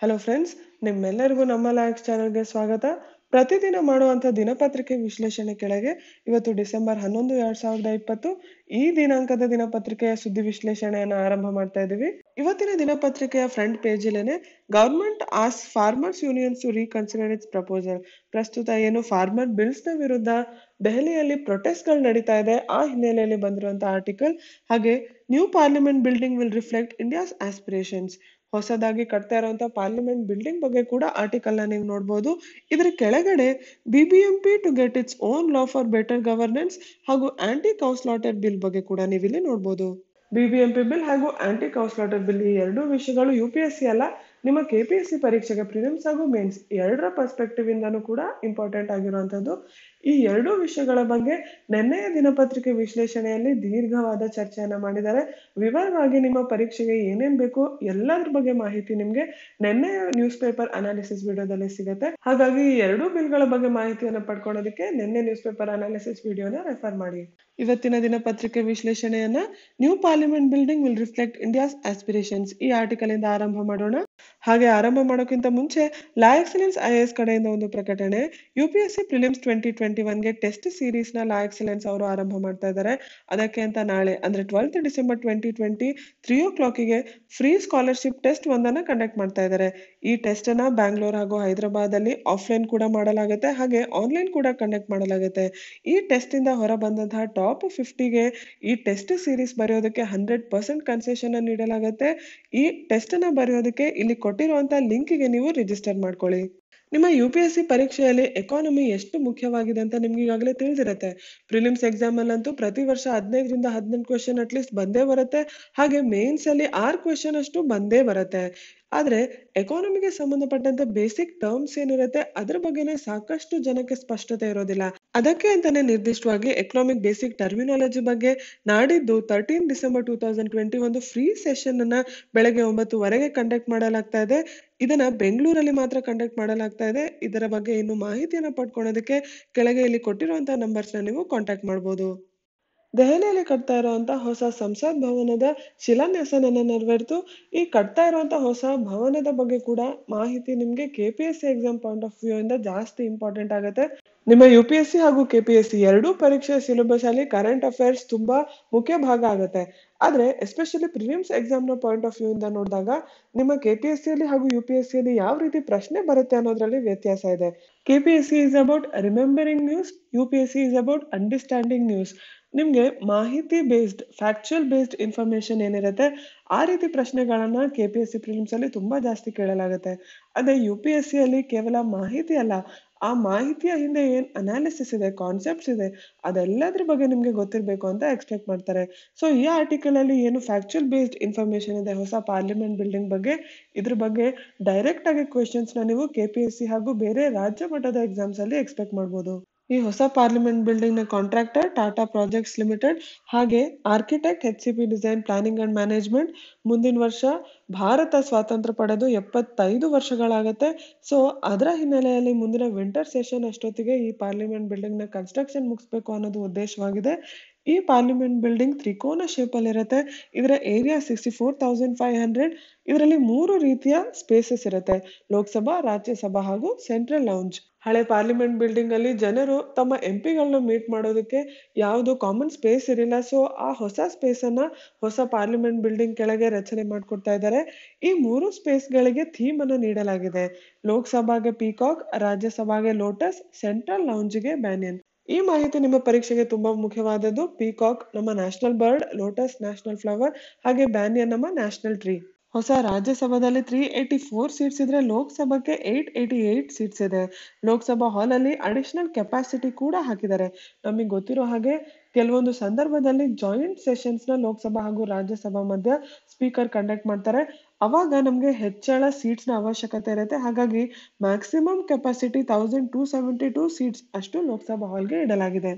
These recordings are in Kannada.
ಹಲೋ ಫ್ರೆಂಡ್ಸ್, ನಿಮ್ಮೆಲ್ಲರಿಗೂ ನಮ್ಮ ಲಾಯಕ್ಸ್ ಚಾನಲ್ಗೆ ಸ್ವಾಗತ. ಪ್ರತಿದಿನ ಮಾಡುವಂಥ ದಿನಪತ್ರಿಕೆ ವಿಶ್ಲೇಷಣೆ ಕೆಳಗೆ ಇವತ್ತು ಡಿಸೆಂಬರ್ 11, 2020 ಈ ದಿನಾಂಕದ ದಿನಪತ್ರಿಕೆಯ ಸುದ್ದಿ ವಿಶ್ಲೇಷಣೆಯನ್ನು ಆರಂಭ ಮಾಡ್ತಾ ಇದ್ದೀವಿ. ಇವತ್ತಿನ ದಿನಪತ್ರಿಕೆಯ ಫ್ರಂಟ್ ಪೇಜಲ್ಲೇನೆ government as farmers unions to reconsider its proposal. ಪ್ರಸ್ತುತ ಏನು ಫಾರ್ಮರ್ ಬಿಲ್ಸ್ನ ವಿರುದ್ಧ ದೆಹಲಿಯಲ್ಲಿ ಪ್ರೊಟೆಸ್ಟ್ಗಳು ನಡೀತಾ ಇದೆ, ಆ ಹಿನ್ನೆಲೆಯಲ್ಲಿ ಬಂದಿರುವಂತಹ ಆರ್ಟಿಕಲ್. ಹಾಗೆ new parliament building will reflect India's aspirations. ಹೊಸದಾಗಿ ಕಟ್ತಾ ಇರುವಂತಹ ಪಾರ್ಲಿಮೆಂಟ್ ಬಿಲ್ಡಿಂಗ್ ಬಗ್ಗೆ ಕೂಡ ಆರ್ಟಿಕಲ್ ನ ನೀವು ನೋಡಬಹುದು. ಇದರ ಕೆಳಗಡೆ BBMP to get its own law for better governance ಹಾಗೂ ಆಂಟಿ ಕೌಸ್ಲಾಟರ್ ಬಿಲ್ ಬಗ್ಗೆ ಕೂಡ ನೀವು ಇಲ್ಲಿ ನೋಡಬಹುದು. ಬಿಬಿಎಂಪಿ ಬಿಲ್ ಹಾಗೂ ಆಂಟಿ ಕೌಸ್ಲಾಟರ್ ಬಿಲ್ ಈ ಎರಡೂ ವಿಷಯಗಳು UPSC ಅಲ್ಲ, ನಿಮ್ಮ KPSC ಪರೀಕ್ಷೆಗೆ ಪ್ರಿಲಿಮ್ಸ್ ಹಾಗೂ ಮೇನ್ಸ್ ಎರಡರ ಪರ್ಸ್ಪೆಕ್ಟಿವ್ ಇಂದನೂ ಕೂಡ ಇಂಪಾರ್ಟೆಂಟ್ ಆಗಿರುವಂತದ್ದು. ಈ ಎರಡೂ ವಿಷಯಗಳ ಬಗ್ಗೆ ನೆನ್ನೆಯ ದಿನಪತ್ರಿಕೆ ವಿಶ್ಲೇಷಣೆಯಲ್ಲಿ ದೀರ್ಘವಾದ ಚರ್ಚೆಯನ್ನ ಮಾಡಿದ್ದಾರೆ. ವಿವರವಾಗಿ ನಿಮ್ಮ ಪರೀಕ್ಷೆಗೆ ಏನೇನ್ ಬೇಕು ಎಲ್ಲದ್ರ ಬಗ್ಗೆ ಮಾಹಿತಿ ನಿಮ್ಗೆ ನೆನ್ನೆಯ ನ್ಯೂಸ್ ಪೇಪರ್ ಅನಾಲಿಸಿಸ್ ವಿಡಿಯೋದಲ್ಲಿ ಸಿಗುತ್ತೆ. ಹಾಗಾಗಿ ಈ ಎರಡೂ ಬಿಲ್ಗಳ ಬಗ್ಗೆ ಮಾಹಿತಿಯನ್ನು ಪಡ್ಕೊಳ್ಳೋದಕ್ಕೆ ನೆನ್ನೆ ನ್ಯೂಸ್ ಪೇಪರ್ ಅನಾಲಿಸಿಸ್ ವಿಡಿಯೋನ ರೆಫರ್ ಮಾಡಿ. ಇವತ್ತಿನ ದಿನಪತ್ರಿಕೆ ವಿಶ್ಲೇಷಣೆಯನ್ನ new parliament building will reflect India's aspirations ಈ ಆರ್ಟಿಕಲ್ ಇಂದ ಆರಂಭ ಮಾಡೋಣ. ಹಾಗೆ ಆರಂಭ ಮಾಡೋಕ್ಕಿಂತ ಮುಂಚೆ ಲಾ ಎಕ್ಸಲೆನ್ಸ್ IAS ಕಡೆಯಿಂದ ಒಂದು ಪ್ರಕಟಣೆ. UPSC ಪ್ರಿಲಿಮ್ಸ್ 2021ಗೆ ಟೆಸ್ಟ್ ಸೀರೀಸ್ ನ ಲಾ ಎಕ್ಸಲೆನ್ಸ್ ಅವರು ಆರಂಭ ಮಾಡ್ತಾ ಇದ್ದಾರೆ. ಅದಕ್ಕೆ ಅಂತ ನಾಳೆ ಅಂದ್ರೆ 12th December 2020 3 o'clock free scholarship test ಒಂದನ್ನ ಕಂಡಕ್ಟ್ ಮಾಡ್ತಾ ಇದ್ದಾರೆ. ಈ ಟೆಸ್ಟ್ ಅನ್ನ ಬ್ಯಾಂಗ್ಳೂರ್ ಹಾಗೂ ಹೈದರಾಬಾದ್ ಅಲ್ಲಿ ಆಫ್ಲೈನ್ ಕೂಡ ಮಾಡಲಾಗುತ್ತೆ, ಹಾಗೆ ಆನ್ಲೈನ್ ಕೂಡ ಕಂಡಕ್ಟ್ ಮಾಡಲಾಗುತ್ತೆ. ಈ ಟೆಸ್ಟ್ ಇಂದ ಹೊರ ಬಂದಂತಹ ಟಾಪ್ 50ಗೆ ಈ ಟೆಸ್ಟ್ ಸೀರೀಸ್ ಬರೆಯೋದಕ್ಕೆ 100% ಕನ್ಸೆಷನ್ ನೀಡಲಾಗುತ್ತೆ. ಈ ಟೆಸ್ಟ್ ಅನ್ನ ಬರೆಯೋದಕ್ಕೆ ಇಲ್ಲಿ ಕೊಟ್ಟಿರುವಂತಹ ಲಿಂಕ್ಗೆ ನೀವು ರಿಜಿಸ್ಟರ್ ಮಾಡ್ಕೊಳ್ಳಿ. ನಿಮ್ಮ UPSC ಪರೀಕ್ಷೆಯಲ್ಲಿ ಎಕಾನಮಿ ಎಷ್ಟು ಮುಖ್ಯವಾಗಿದೆ ಅಂತ ನಿಮ್ಗೆ ಈಗಾಗಲೇ ತಿಳಿದಿರುತ್ತೆ. ಪ್ರಿಲಿಮ್ಸ್ ಎಕ್ಸಾಮ್ ಅಲ್ಲಂತೂ ಪ್ರತಿ ವರ್ಷ 15ರಿಂದ 18 ಕ್ವೆಶನ್ ಅಟ್ಲೀಸ್ಟ್ ಬಂದೇ ಬರುತ್ತೆ, ಹಾಗೆ ಮೇನ್ಸ್ ಅಲ್ಲಿ 6 ಕ್ವೆಶನ್ ಅಷ್ಟು ಬಂದೇ ಬರುತ್ತೆ. ಆದ್ರೆ ಎಕಾನಮಿಗೆ ಸಂಬಂಧಪಟ್ಟಂತೆ ಬೇಸಿಕ್ ಟರ್ಮ್ಸ್ ಏನಿರುತ್ತೆ ಅದ್ರ ಬಗ್ಗೆನೇ ಸಾಕಷ್ಟು ಜನಕ್ಕೆ ಸ್ಪಷ್ಟತೆ ಇರೋದಿಲ್ಲ. ಅದಕ್ಕೆ ಅಂತಾನೆ ನಿರ್ದಿಷ್ಟವಾಗಿ ಎಕನಾಮಿಕ್ ಬೇಸಿಕ್ ಟರ್ಮಿನಾಲಜಿ ಬಗ್ಗೆ ನಾಡಿದ್ದು 13 ಡಿಸೆಂಬರ್ 2020 ಒಂದು ಫ್ರೀ ಸೆಷನ್ ಅನ್ನ ಬೆಳಗ್ಗೆ 9 ಕಂಡಕ್ಟ್ ಮಾಡಲಾಗ್ತಾ ಇದೆ. ಇದನ್ನ ಬೆಂಗಳೂರಲ್ಲಿ ಮಾತ್ರ ಕಂಡಕ್ಟ್ ಮಾಡಲಾಗ್ತಾ ಇದೆ. ಇದರ ಬಗ್ಗೆ ಇನ್ನು ಮಾಹಿತಿಯನ್ನ ಪಡ್ಕೊಳ್ಳೋದಕ್ಕೆ ಕೆಳಗೆ ಇಲ್ಲಿ ಕೊಟ್ಟಿರುವಂತಹ ನಂಬರ್ಸ್ ನ ನೀವು ಕಾಂಟ್ಯಾಕ್ಟ್ ಮಾಡಬಹುದು. ದೆಹಲಿಯಲ್ಲಿ ಕಟ್ತಾ ಇರುವಂತ ಹೊಸ ಸಂಸತ್ ಭವನದ ಶಿಲಾನ್ಯಾಸನ ನೆರವೇರಿತು. ಈ ಕಟ್ತಾ ಇರುವಂತ ಹೊಸ ಭವನದ ಬಗ್ಗೆ ಕೂಡ ಮಾಹಿತಿ ನಿಮ್ಗೆ KPSC exam point of view ಇಂದ ಜಾಸ್ತಿ ಇಂಪಾರ್ಟೆಂಟ್ ಆಗುತ್ತೆ. ನಿಮ್ಮ UPSC ಹಾಗೂ KPSC ಎರಡೂ ಪರೀಕ್ಷೆಯ ಸಿಲೆಬಸ್ ಅಲ್ಲಿ ಕರೆಂಟ್ ಅಫೇರ್ಸ್ ತುಂಬಾ ಮುಖ್ಯ ಭಾಗ ಆಗುತ್ತೆ. ಆದ್ರೆ ಎಸ್ಪೆಷಲಿ ಪ್ರಿಲಿಮ್ಸ್ ಎಕ್ಸಾಮ್ ನ ಪಾಯಿಂಟ್ ಆಫ್ ವ್ಯೂ ಇಂದ ನೋಡಿದಾಗ ನಿಮ್ಮ KPSC ಅಲ್ಲಿ ಹಾಗೂ UPSC ಅಲ್ಲಿ ಯಾವ ರೀತಿ ಪ್ರಶ್ನೆ ಬರುತ್ತೆ ಅನ್ನೋದ್ರಲ್ಲಿ ವ್ಯತ್ಯಾಸ ಇದೆ. KPSC is about remembering news, UPSC is about understanding news. ನಿಮ್ಗೆ ಮಾಹಿತಿ ಬೇಸ್ಡ್ ಫ್ಯಾಕ್ಚುಯಲ್ ಬೇಸ್ಡ್ ಇನ್ಫಾರ್ಮೇಶನ್ ಏನಿರುತ್ತೆ ಆ ರೀತಿ ಪ್ರಶ್ನೆಗಳನ್ನ KPSC ಪ್ರಿಲಿಮ್ಸ್ ಅಲ್ಲಿ ತುಂಬಾ ಜಾಸ್ತಿ ಕೇಳಲಾಗುತ್ತೆ. ಅದೇ UPSC ಅಲ್ಲಿ ಕೇವಲ ಮಾಹಿತಿ ಅಲ್ಲ, ಆ ಮಾಹಿತಿಯ ಹಿಂದೆ ಏನ್ ಅನಾಲಿಸಿಸ್ ಇದೆ, ಕಾನ್ಸೆಪ್ಟ್ಸ್ ಇದೆ, ಅದೆಲ್ಲದ್ರ ಬಗ್ಗೆ ನಿಮ್ಗೆ ಗೊತ್ತಿರಬೇಕು ಅಂತ ಎಕ್ಸ್ಪೆಕ್ಟ್ ಮಾಡ್ತಾರೆ. ಸೊ ಈ ಆರ್ಟಿಕಲ್ ಅಲ್ಲಿ ಏನು ಫ್ಯಾಕ್ಚುಯಲ್ ಬೇಸ್ಡ್ ಇನ್ಫಾರ್ಮೇಶನ್ ಇದೆ ಹೊಸ ಪಾರ್ಲಿಮೆಂಟ್ ಬಿಲ್ಡಿಂಗ್ ಬಗ್ಗೆ, ಇದ್ರ ಬಗ್ಗೆ ಡೈರೆಕ್ಟ್ ಆಗಿ ಕ್ವೆಶನ್ಸ್ ನ ನೀವು KPSC ಹಾಗೂ ಬೇರೆ ರಾಜ್ಯ ಮಟ್ಟದ ಎಕ್ಸಾಮ್ಸ್ ಅಲ್ಲಿ ಎಕ್ಸ್ಪೆಕ್ಟ್ ಮಾಡಬಹುದು. ಈ ಹೊಸ ಪಾರ್ಲಿಮೆಂಟ್ ಬಿಲ್ಡಿಂಗ್ ನ ಕಾಂಟ್ರಾಕ್ಟರ್ ಟಾಟಾ ಪ್ರಾಜೆಕ್ಟ್ಸ್ ಲಿಮಿಟೆಡ್, ಹಾಗೆ architect HCP design planning and management. ಮುಂದಿನ ವರ್ಷ ಭಾರತ ಸ್ವಾತಂತ್ರ್ಯ ಪಡೆದು 75 ವರ್ಷಗಳಾಗತ್ತೆ. ಸೊ ಅದರ ಹಿನ್ನೆಲೆಯಲ್ಲಿ ಮುಂದಿನ ವಿಂಟರ್ ಸೆಷನ್ ಅಷ್ಟೊತ್ತಿಗೆ ಈ ಪಾರ್ಲಿಮೆಂಟ್ ಬಿಲ್ಡಿಂಗ್ ನ ಕನ್ಸ್ಟ್ರಕ್ಷನ್ ಮುಗಿಸ್ಬೇಕು ಅನ್ನೋದು ಉದ್ದೇಶವಾಗಿದೆ. ಈ ಪಾರ್ಲಿಮೆಂಟ್ ಬಿಲ್ಡಿಂಗ್ ತ್ರಿಕೋನ ಶೇಪ್ ಅಲ್ಲಿ ಇರುತ್ತೆ. ಇದರ ಏರಿಯಾ 64,500. ಇದರಲ್ಲಿ 3 ರೀತಿಯ ಸ್ಪೇಸಸ್ ಇರುತ್ತೆ: ಲೋಕಸಭಾ, ರಾಜ್ಯಸಭಾ ಹಾಗೂ ಸೆಂಟ್ರಲ್ ಲೌಂಜ್. ಹಳೆ ಪಾರ್ಲಿಮೆಂಟ್ ಬಿಲ್ಡಿಂಗ್ ಅಲ್ಲಿ ಜನರು ತಮ್ಮ MP ಗಳನ್ನ ಮೀಟ್ ಮಾಡೋದಕ್ಕೆ ಯಾವುದು ಕಾಮನ್ ಸ್ಪೇಸ್ ಇರಲಿಲ್ಲ. ಸೊ ಆ ಹೊಸ ಸ್ಪೇಸ್ ಅನ್ನ ಹೊಸ ಪಾರ್ಲಿಮೆಂಟ್ ಬಿಲ್ಡಿಂಗ್ ಕೆಳಗೆ ರಚನೆ ಮಾಡ್ಕೊಡ್ತಾ ಇದ್ದಾರೆ. ಈ 3 ಸ್ಪೇಸ್ ಗಳಿಗೆ ಥೀಮ್ ಅನ್ನು ನೀಡಲಾಗಿದೆ. ಲೋಕಸಭಾಗೆ ಪೀಕಾಕ್, ರಾಜ್ಯಸಭಾಗೆ ಲೋಟಸ್, ಸೆಂಟ್ರಲ್ ಲೌಂಜ್ಗೆ ಬ್ಯಾನಿಯನ್. ಈ ಮಾಹಿತಿ ನಿಮ್ಮ ಪರೀಕ್ಷೆಗೆ ತುಂಬಾ ಮುಖ್ಯವಾದದ್ದು. ಪೀಕಾಕ್ ನಮ್ಮ national bird, lotus national flower, ಹಾಗೆ ಬ್ಯಾನಿಯನ್ ನಮ್ಮ ನ್ಯಾಷನಲ್ ಟ್ರೀ. ಹೊಸ ರಾಜ್ಯಸಭಾದಲ್ಲಿ 384 ಸೀಟ್ಸ್ ಇದ್ರೆ ಲೋಕಸಭಾಕ್ಕೆ 888 ಸೀಟ್ಸ್ ಇದೆ. ಲೋಕಸಭಾ ಹಾಲ್ ಅಲ್ಲಿ ಅಡಿಷನಲ್ ಕೆಪಾಸಿಟಿ ಕೂಡ ಹಾಕಿದ್ದಾರೆ. ನಮಗೆ ಗೊತ್ತಿರೋ ಹಾಗೆ ಕೆಲವೊಂದು ಸಂದರ್ಭದಲ್ಲಿ ಜಾಯಿಂಟ್ ಸೆಷನ್ಸ್ ನ ಲೋಕಸಭಾ ಹಾಗೂ ರಾಜ್ಯಸಭಾ ಮಧ್ಯ ಸ್ಪೀಕರ್ ಕಂಡಕ್ಟ್ ಮಾಡ್ತಾರೆ. ಅವಾಗ ನಮ್ಗೆ ಹೆಚ್ಚಳ ಸೀಟ್ಸ್ ನ ಅವಶ್ಯಕತೆ ಇರುತ್ತೆ. ಹಾಗಾಗಿ ಮ್ಯಾಕ್ಸಿಮಮ್ ಕೆಪಾಸಿಟಿ 1272 ಸೀಟ್ಸ್ ಅಷ್ಟು ಲೋಕಸಭಾ ಹಾಲ್ಗೆ ಇಡಲಾಗಿದೆ.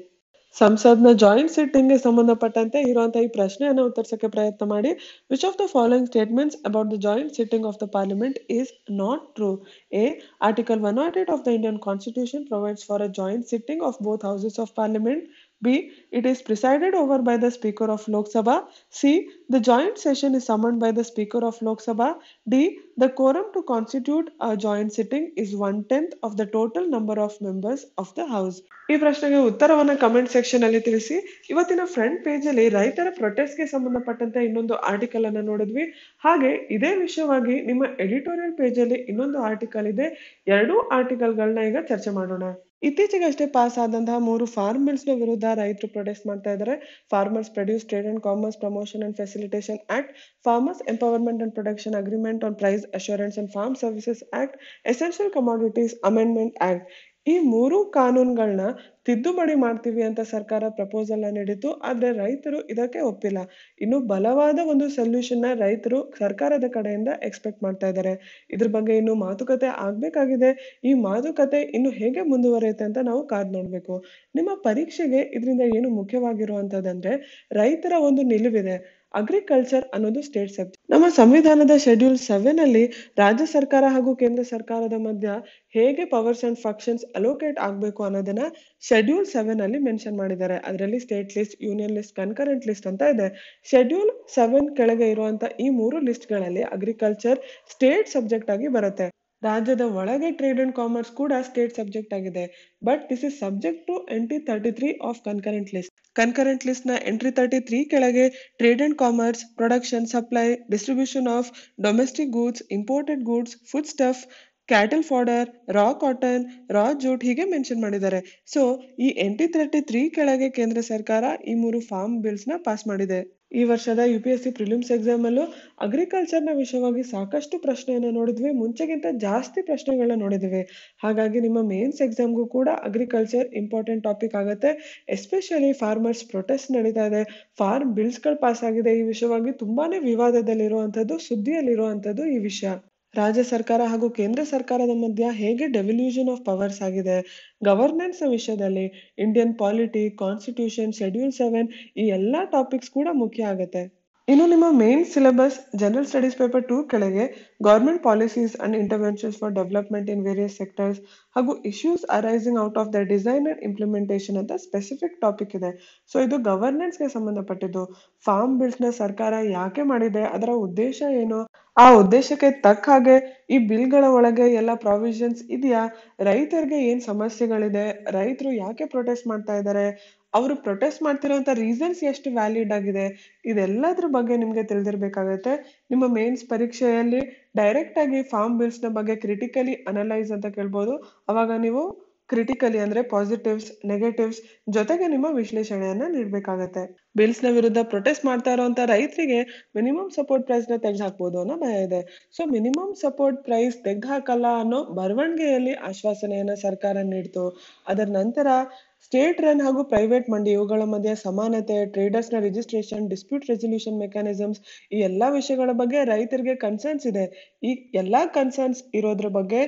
ಸಂಸದ್ನ ಜಾಯಿಂಟ್ ಸಿಟ್ಟಿಂಗ್ ಗೆ ಸಂಬಂಧಪಟ್ಟಂತೆ ಇರುವಂತಹ ಈ ಪ್ರಶ್ನೆಯನ್ನು ಉತ್ತರಿಸಕ್ಕೆ ಪ್ರಯತ್ನ ಮಾಡಿ. Which of the following statements about the joint sitting of the parliament is not true? A. Article 108 of the Indian Constitution provides for a joint sitting of both houses of parliament. B. It is presided over by the Speaker of Lok Sabha. C. The joint session is summoned by the Speaker of Lok Sabha. D. The quorum to constitute a joint sitting is 1/10 of the total number of members of the House. ಈ ಪ್ರಶ್ನೆಗೆ ಉತ್ತರವನ್ನ ಕಮೆಂಟ್ ಸೆಕ್ಷನ್ ಅಲ್ಲಿ ತಿಳಿಸಿ. ಇವತ್ತಿನ ಫ್ರಂಟ್ ಪೇಜ್ ಅಲ್ಲಿ ರೈತರ ಪ್ರೊಟೆಸ್ಟ್ ಗೆ ಸಂಬಂಧಪಟ್ಟಂತೆ ಇನ್ನೊಂದು ಆರ್ಟಿಕಲ್ ಅನ್ನ ನೋಡಿದ್ವಿ. ಹಾಗೆ ಇದೇ ವಿಷಯವಾಗಿ ನಿಮ್ಮ ಎಡಿಟೋರಿಯಲ್ ಪೇಜ್ ಅಲ್ಲಿ ಇನ್ನೊಂದು ಆರ್ಟಿಕಲ್ ಇದೆ. ಎರಡೂ ಆರ್ಟಿಕಲ್ಗಳನ್ನ ಈಗ ಚರ್ಚೆ ಮಾಡೋಣ. ಇತ್ತೀಚೆಗೆ ಅಷ್ಟೇ ಪಾಸ್ ಆದಂತಹ 3 ಫಾರ್ಮ್ ಬಿಲ್ಸ್ ನ ವಿರುದ್ಧ ರೈತರು ಪ್ರೊಟೆಸ್ಟ್ ಮಾಡ್ತಾ ಇದ್ದಾರೆ. Farmers produce trade and commerce promotion and facilitation act, farmers empowerment and production agreement on price assurance and farm services act, essential commodities amendment act. ಈ 3 ಕಾನೂನುಗಳನ್ನ ತಿದ್ದುಪಡಿ ಮಾಡ್ತೀವಿ ಅಂತ ಸರ್ಕಾರ ಪ್ರಪೋಸಲ್ ನೀಡಿತ್ತು. ಆದ್ರೆ ರೈತರು ಇದಕ್ಕೆ ಒಪ್ಪಿಲ್ಲ. ಇನ್ನು ಬಲವಾದ ಒಂದು ಸೊಲ್ಯೂಷನ್ ನ ರೈತರು ಸರ್ಕಾರದ ಕಡೆಯಿಂದ ಎಕ್ಸ್ಪೆಕ್ಟ್ ಮಾಡ್ತಾ ಇದ್ದಾರೆ. ಇದ್ರ ಬಗ್ಗೆ ಇನ್ನು ಮಾತುಕತೆ ಆಗ್ಬೇಕಾಗಿದೆ. ಈ ಮಾತುಕತೆ ಇನ್ನು ಹೇಗೆ ಮುಂದುವರಿಯುತ್ತೆ ಅಂತ ನಾವು ಕಾದ್ ನೋಡ್ಬೇಕು. ನಿಮ್ಮ ಪರೀಕ್ಷೆಗೆ ಇದರಿಂದ ಏನು ಮುಖ್ಯವಾಗಿರುವಂತದಂದ್ರೆ ರೈತರ ಒಂದು ನಿಲುವಿದೆ. ಅಗ್ರಿಕಲ್ಚರ್ ಅನ್ನೋದು ಸ್ಟೇಟ್ ಸಬ್ಜೆಕ್ಟ್. ನಮ್ಮ ಸಂವಿಧಾನದ ಶೆಡ್ಯೂಲ್ 7 ಅಲ್ಲಿ ರಾಜ್ಯ ಸರ್ಕಾರ ಹಾಗೂ ಕೇಂದ್ರ ಸರ್ಕಾರದ ಮಧ್ಯ ಹೇಗೆ ಪವರ್ಸ್ ಅಂಡ್ ಫಂಕ್ಷನ್ಸ್ ಅಲೋಕೇಟ್ ಆಗ್ಬೇಕು ಅನ್ನೋದನ್ನ ಶೆಡ್ಯೂಲ್ 7 ಅಲ್ಲಿ ಮೆನ್ಷನ್ ಮಾಡಿದ್ದಾರೆ. ಅದರಲ್ಲಿ state list, union list, concurrent list ಅಂತ ಇದೆ. ಶೆಡ್ಯೂಲ್ 7 ಕೆಳಗೆ ಇರುವಂತ ಈ 3 ಲಿಸ್ಟ್ ಗಳಲ್ಲಿ ಅಗ್ರಿಕಲ್ಚರ್ ಸ್ಟೇಟ್ ಸಬ್ಜೆಕ್ಟ್ ಆಗಿ ಬರುತ್ತೆ. ರಾಜ್ಯದ ಒಳಗೆ ಟ್ರೇಡ್ ಅಂಡ್ ಕಾಮರ್ಸ್ ಕೂಡ ಸ್ಟೇಟ್ ಸಬ್ಜೆಕ್ಟ್ ಆಗಿದೆ. But this is subject to entry 33 of concurrent list. Concurrent list ನ ಎಂಟ್ರಿ 33 ಕೆಳಗೆ trade and commerce, production, supply, distribution of domestic goods, imported goods, food stuff, cattle fodder, raw cotton, raw jute ಹೀಗೆ ಮೆನ್ಷನ್ ಮಾಡಿದ್ದಾರೆ. ಸೊ ಈ ಎಂಟ್ರಿ 33 ಕೆಳಗೆ ಕೇಂದ್ರ ಸರ್ಕಾರ ಈ 3 ಫಾರ್ಮ್ ಬಿಲ್ಸ್ ನ ಪಾಸ್ ಮಾಡಿದೆ. ಈ ವರ್ಷದ UPSC ಪ್ರಿಲಿಮ್ಸ್ ಎಕ್ಸಾಮ್ ಅಲ್ಲೂ ಅಗ್ರಿಕಲ್ಚರ್ ನ ವಿಷಯವಾಗಿ ಸಾಕಷ್ಟು ಪ್ರಶ್ನೆಯನ್ನ ನೋಡಿದ್ವಿ. ಮುಂಚೆಗಿಂತ ಜಾಸ್ತಿ ಪ್ರಶ್ನೆಗಳನ್ನ ನೋಡಿದ್ವಿ. ಹಾಗಾಗಿ ನಿಮ್ಮ ಮೇನ್ಸ್ ಎಕ್ಸಾಮ್ಗೂ ಕೂಡ ಅಗ್ರಿಕಲ್ಚರ್ ಇಂಪಾರ್ಟೆಂಟ್ ಟಾಪಿಕ್ ಆಗುತ್ತೆ. ಎಸ್ಪೆಷಲಿ ಫಾರ್ಮರ್ಸ್ ಪ್ರೊಟೆಸ್ಟ್ ನಡೀತಾ ಇದೆ, ಫಾರ್ಮ್ ಬಿಲ್ಸ್ ಗಳು ಪಾಸ್ ಆಗಿದೆ. ಈ ವಿಷಯವಾಗಿ ತುಂಬಾನೇ ವಿವಾದದಲ್ಲಿರುವಂತದ್ದು, ಸುದ್ದಿಯಲ್ಲಿರುವಂತದ್ದು ಈ ವಿಷಯ. ರಾಜ್ಯ ಸರ್ಕಾರ ಹಾಗೂ ಕೇಂದ್ರ ಸರ್ಕಾರದ ಮಧ್ಯ ಹೇಗೆ ಡೆವಲ್ಯೂಷನ್ ಆಫ್ ಪವರ್ಸ್ ಆಗಿದೆ, ಗವರ್ನೆನ್ಸ್ ವಿಷಯದಲ್ಲಿ ಇಂಡಿಯನ್ ಪಾಲಿಟಿ, ಕಾನ್ಸ್ಟಿಟ್ಯೂಷನ್, ಶೆಡ್ಯೂಲ್ 7 ಈ ಎಲ್ಲಾ ಟಾಪಿಕ್ಸ್ ಕೂಡ ಮುಖ್ಯ ಆಗುತ್ತೆ. ಇನ್ನು ನಿಮ್ಮ main syllabus general studies paper 2 ಕೆಳಗೆ government policies and interventions for development in various sectors ಹಾಗೂ issues arising out of the design and implementation ಅಂತ ಸ್ಪೆಸಿಫಿಕ್ ಟಾಪಿಕ್ ಇದೆ. ಸೊ ಇದು ಗವರ್ನೆನ್ಸ್ ಗೆ ಸಂಬಂಧಪಟ್ಟಿದ್ದು. ಫಾರ್ಮ್ ಬಿಲ್ಸ್ ನ ಸರ್ಕಾರ ಯಾಕೆ ಮಾಡಿದೆ, ಅದರ ಉದ್ದೇಶ ಏನು, ಆ ಉದ್ದೇಶಕ್ಕೆ ತಕ್ಕ ಹಾಗೆ ಈ ಬಿಲ್ಗಳ ಒಳಗೆ ಎಲ್ಲ ಪ್ರಾವಿಷನ್ಸ್ ಇದೆಯಾ, ರೈತರಿಗೆ ಏನ್ ಸಮಸ್ಯೆಗಳಿದೆ, ರೈತರು ಯಾಕೆ ಪ್ರೊಟೆಸ್ಟ್ ಮಾಡ್ತಾ ಇದ್ದಾರೆ, ಅವರು ಪ್ರೊಟೆಸ್ಟ್ ಮಾಡ್ತಿರೋಂಥ ರೀಸನ್ಸ್ ಎಷ್ಟು ವ್ಯಾಲಿಡ್ ಆಗಿದೆ, ಇದೆಲ್ಲದ್ರ ಬಗ್ಗೆ ನಿಮ್ಗೆ ತಿಳಿದಿರ್ಬೇಕಾಗತ್ತೆ. ನಿಮ್ಮ ಮೇನ್ಸ್ ಪರೀಕ್ಷೆಯಲ್ಲಿ ಡೈರೆಕ್ಟ್ ಆಗಿ ಫಾರ್ಮ್ ಬಿಲ್ಸ್ ನ ಬಗ್ಗೆ ಕ್ರಿಟಿಕಲಿ ಅನಲೈಸ್ ಅಂತ ಕೇಳ್ಬೋದು. ಅವಾಗ ನೀವು ಕ್ರಿಟಿಕಲಿ ಅಂದ್ರೆ ಪಾಸಿಟಿವ್ಸ್, ನೆಗೆಟಿವ್ಸ್ ಜೊತೆಗೆ ನಿಮ್ಮ ವಿಶ್ಲೇಷಣೆಯನ್ನ ನೀಡಬೇಕಾಗತ್ತೆ. ಬಿಲ್ಸ್ ನ ವಿರುದ್ಧ ಪ್ರೊಟೆಸ್ಟ್ ಮಾಡ್ತಾ ಇರುವಂತ ರೈತರಿಗೆ ಮಿನಿಮಮ್ ಸಪೋರ್ಟ್ ಪ್ರೈಸ್ ನ ತೆಗೆದುಹಾಕ್ಬೋದು ಅನ್ನೋ ಭಯ ಇದೆ. ಸೊ ಮಿನಿಮಮ್ ಸಪೋರ್ಟ್ ಪ್ರೈಸ್ ತೆಗೆದುಹಾಕಲ್ಲ ಅನ್ನೋ ಬರವಣಿಗೆಯಲ್ಲಿ ಆಶ್ವಾಸನೆಯನ್ನ ಸರ್ಕಾರ ನೀಡ್ತು. ಅದರ ನಂತರ ಸ್ಟೇಟ್ ರನ್ ಹಾಗೂ ಪ್ರೈವೇಟ್ ಮಂಡಿ ಇವುಗಳ ಮಧ್ಯೆ ಸಮಾನತೆ, ಟ್ರೇಡರ್ಸ್ ನ ರಿಜಿಸ್ಟ್ರೇಷನ್, ಡಿಸ್ಪ್ಯೂಟ್ ರೆಸಲ್ಯೂಷನ್ ಮೆಕ್ಯಾನಿಸಮ್ಸ್ ಈ ಎಲ್ಲಾ ವಿಷಯಗಳ ಬಗ್ಗೆ ರೈತರಿಗೆ ಕನ್ಸರ್ನ್ಸ್ ಇದೆ. ಈ ಎಲ್ಲಾ ಕನ್ಸರ್ನ್ಸ್ ಇರೋದ್ರ ಬಗ್ಗೆ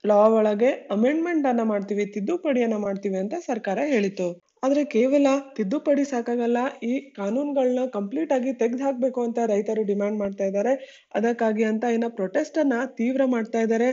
ಲಾ ಒಳಗೆ ಅಮೆಂಡ್ಮೆಂಟ್ ಅನ್ನ ಮಾಡ್ತೀವಿ, ತಿದ್ದುಪಡಿಯನ್ನ ಮಾಡ್ತೀವಿ ಅಂತ ಸರ್ಕಾರ ಹೇಳಿತು. ಆದ್ರೆ ಕೇವಲ ತಿದ್ದುಪಡಿ ಸಾಕಾಗಲ್ಲ, ಈ ಕಾನೂನುಗಳನ್ನ ಕಂಪ್ಲೀಟ್ ಆಗಿ ತೆಗೆದು ಹಾಕ್ಬೇಕು ಅಂತ ರೈತರು ಡಿಮ್ಯಾಂಡ್ ಮಾಡ್ತಾ ಇದ್ದಾರೆ. ಅದಕ್ಕಾಗಿ ಅಂತ ಪ್ರೊಟೆಸ್ಟ್ ಅನ್ನ ತೀವ್ರ ಮಾಡ್ತಾ ಇದ್ದಾರೆ.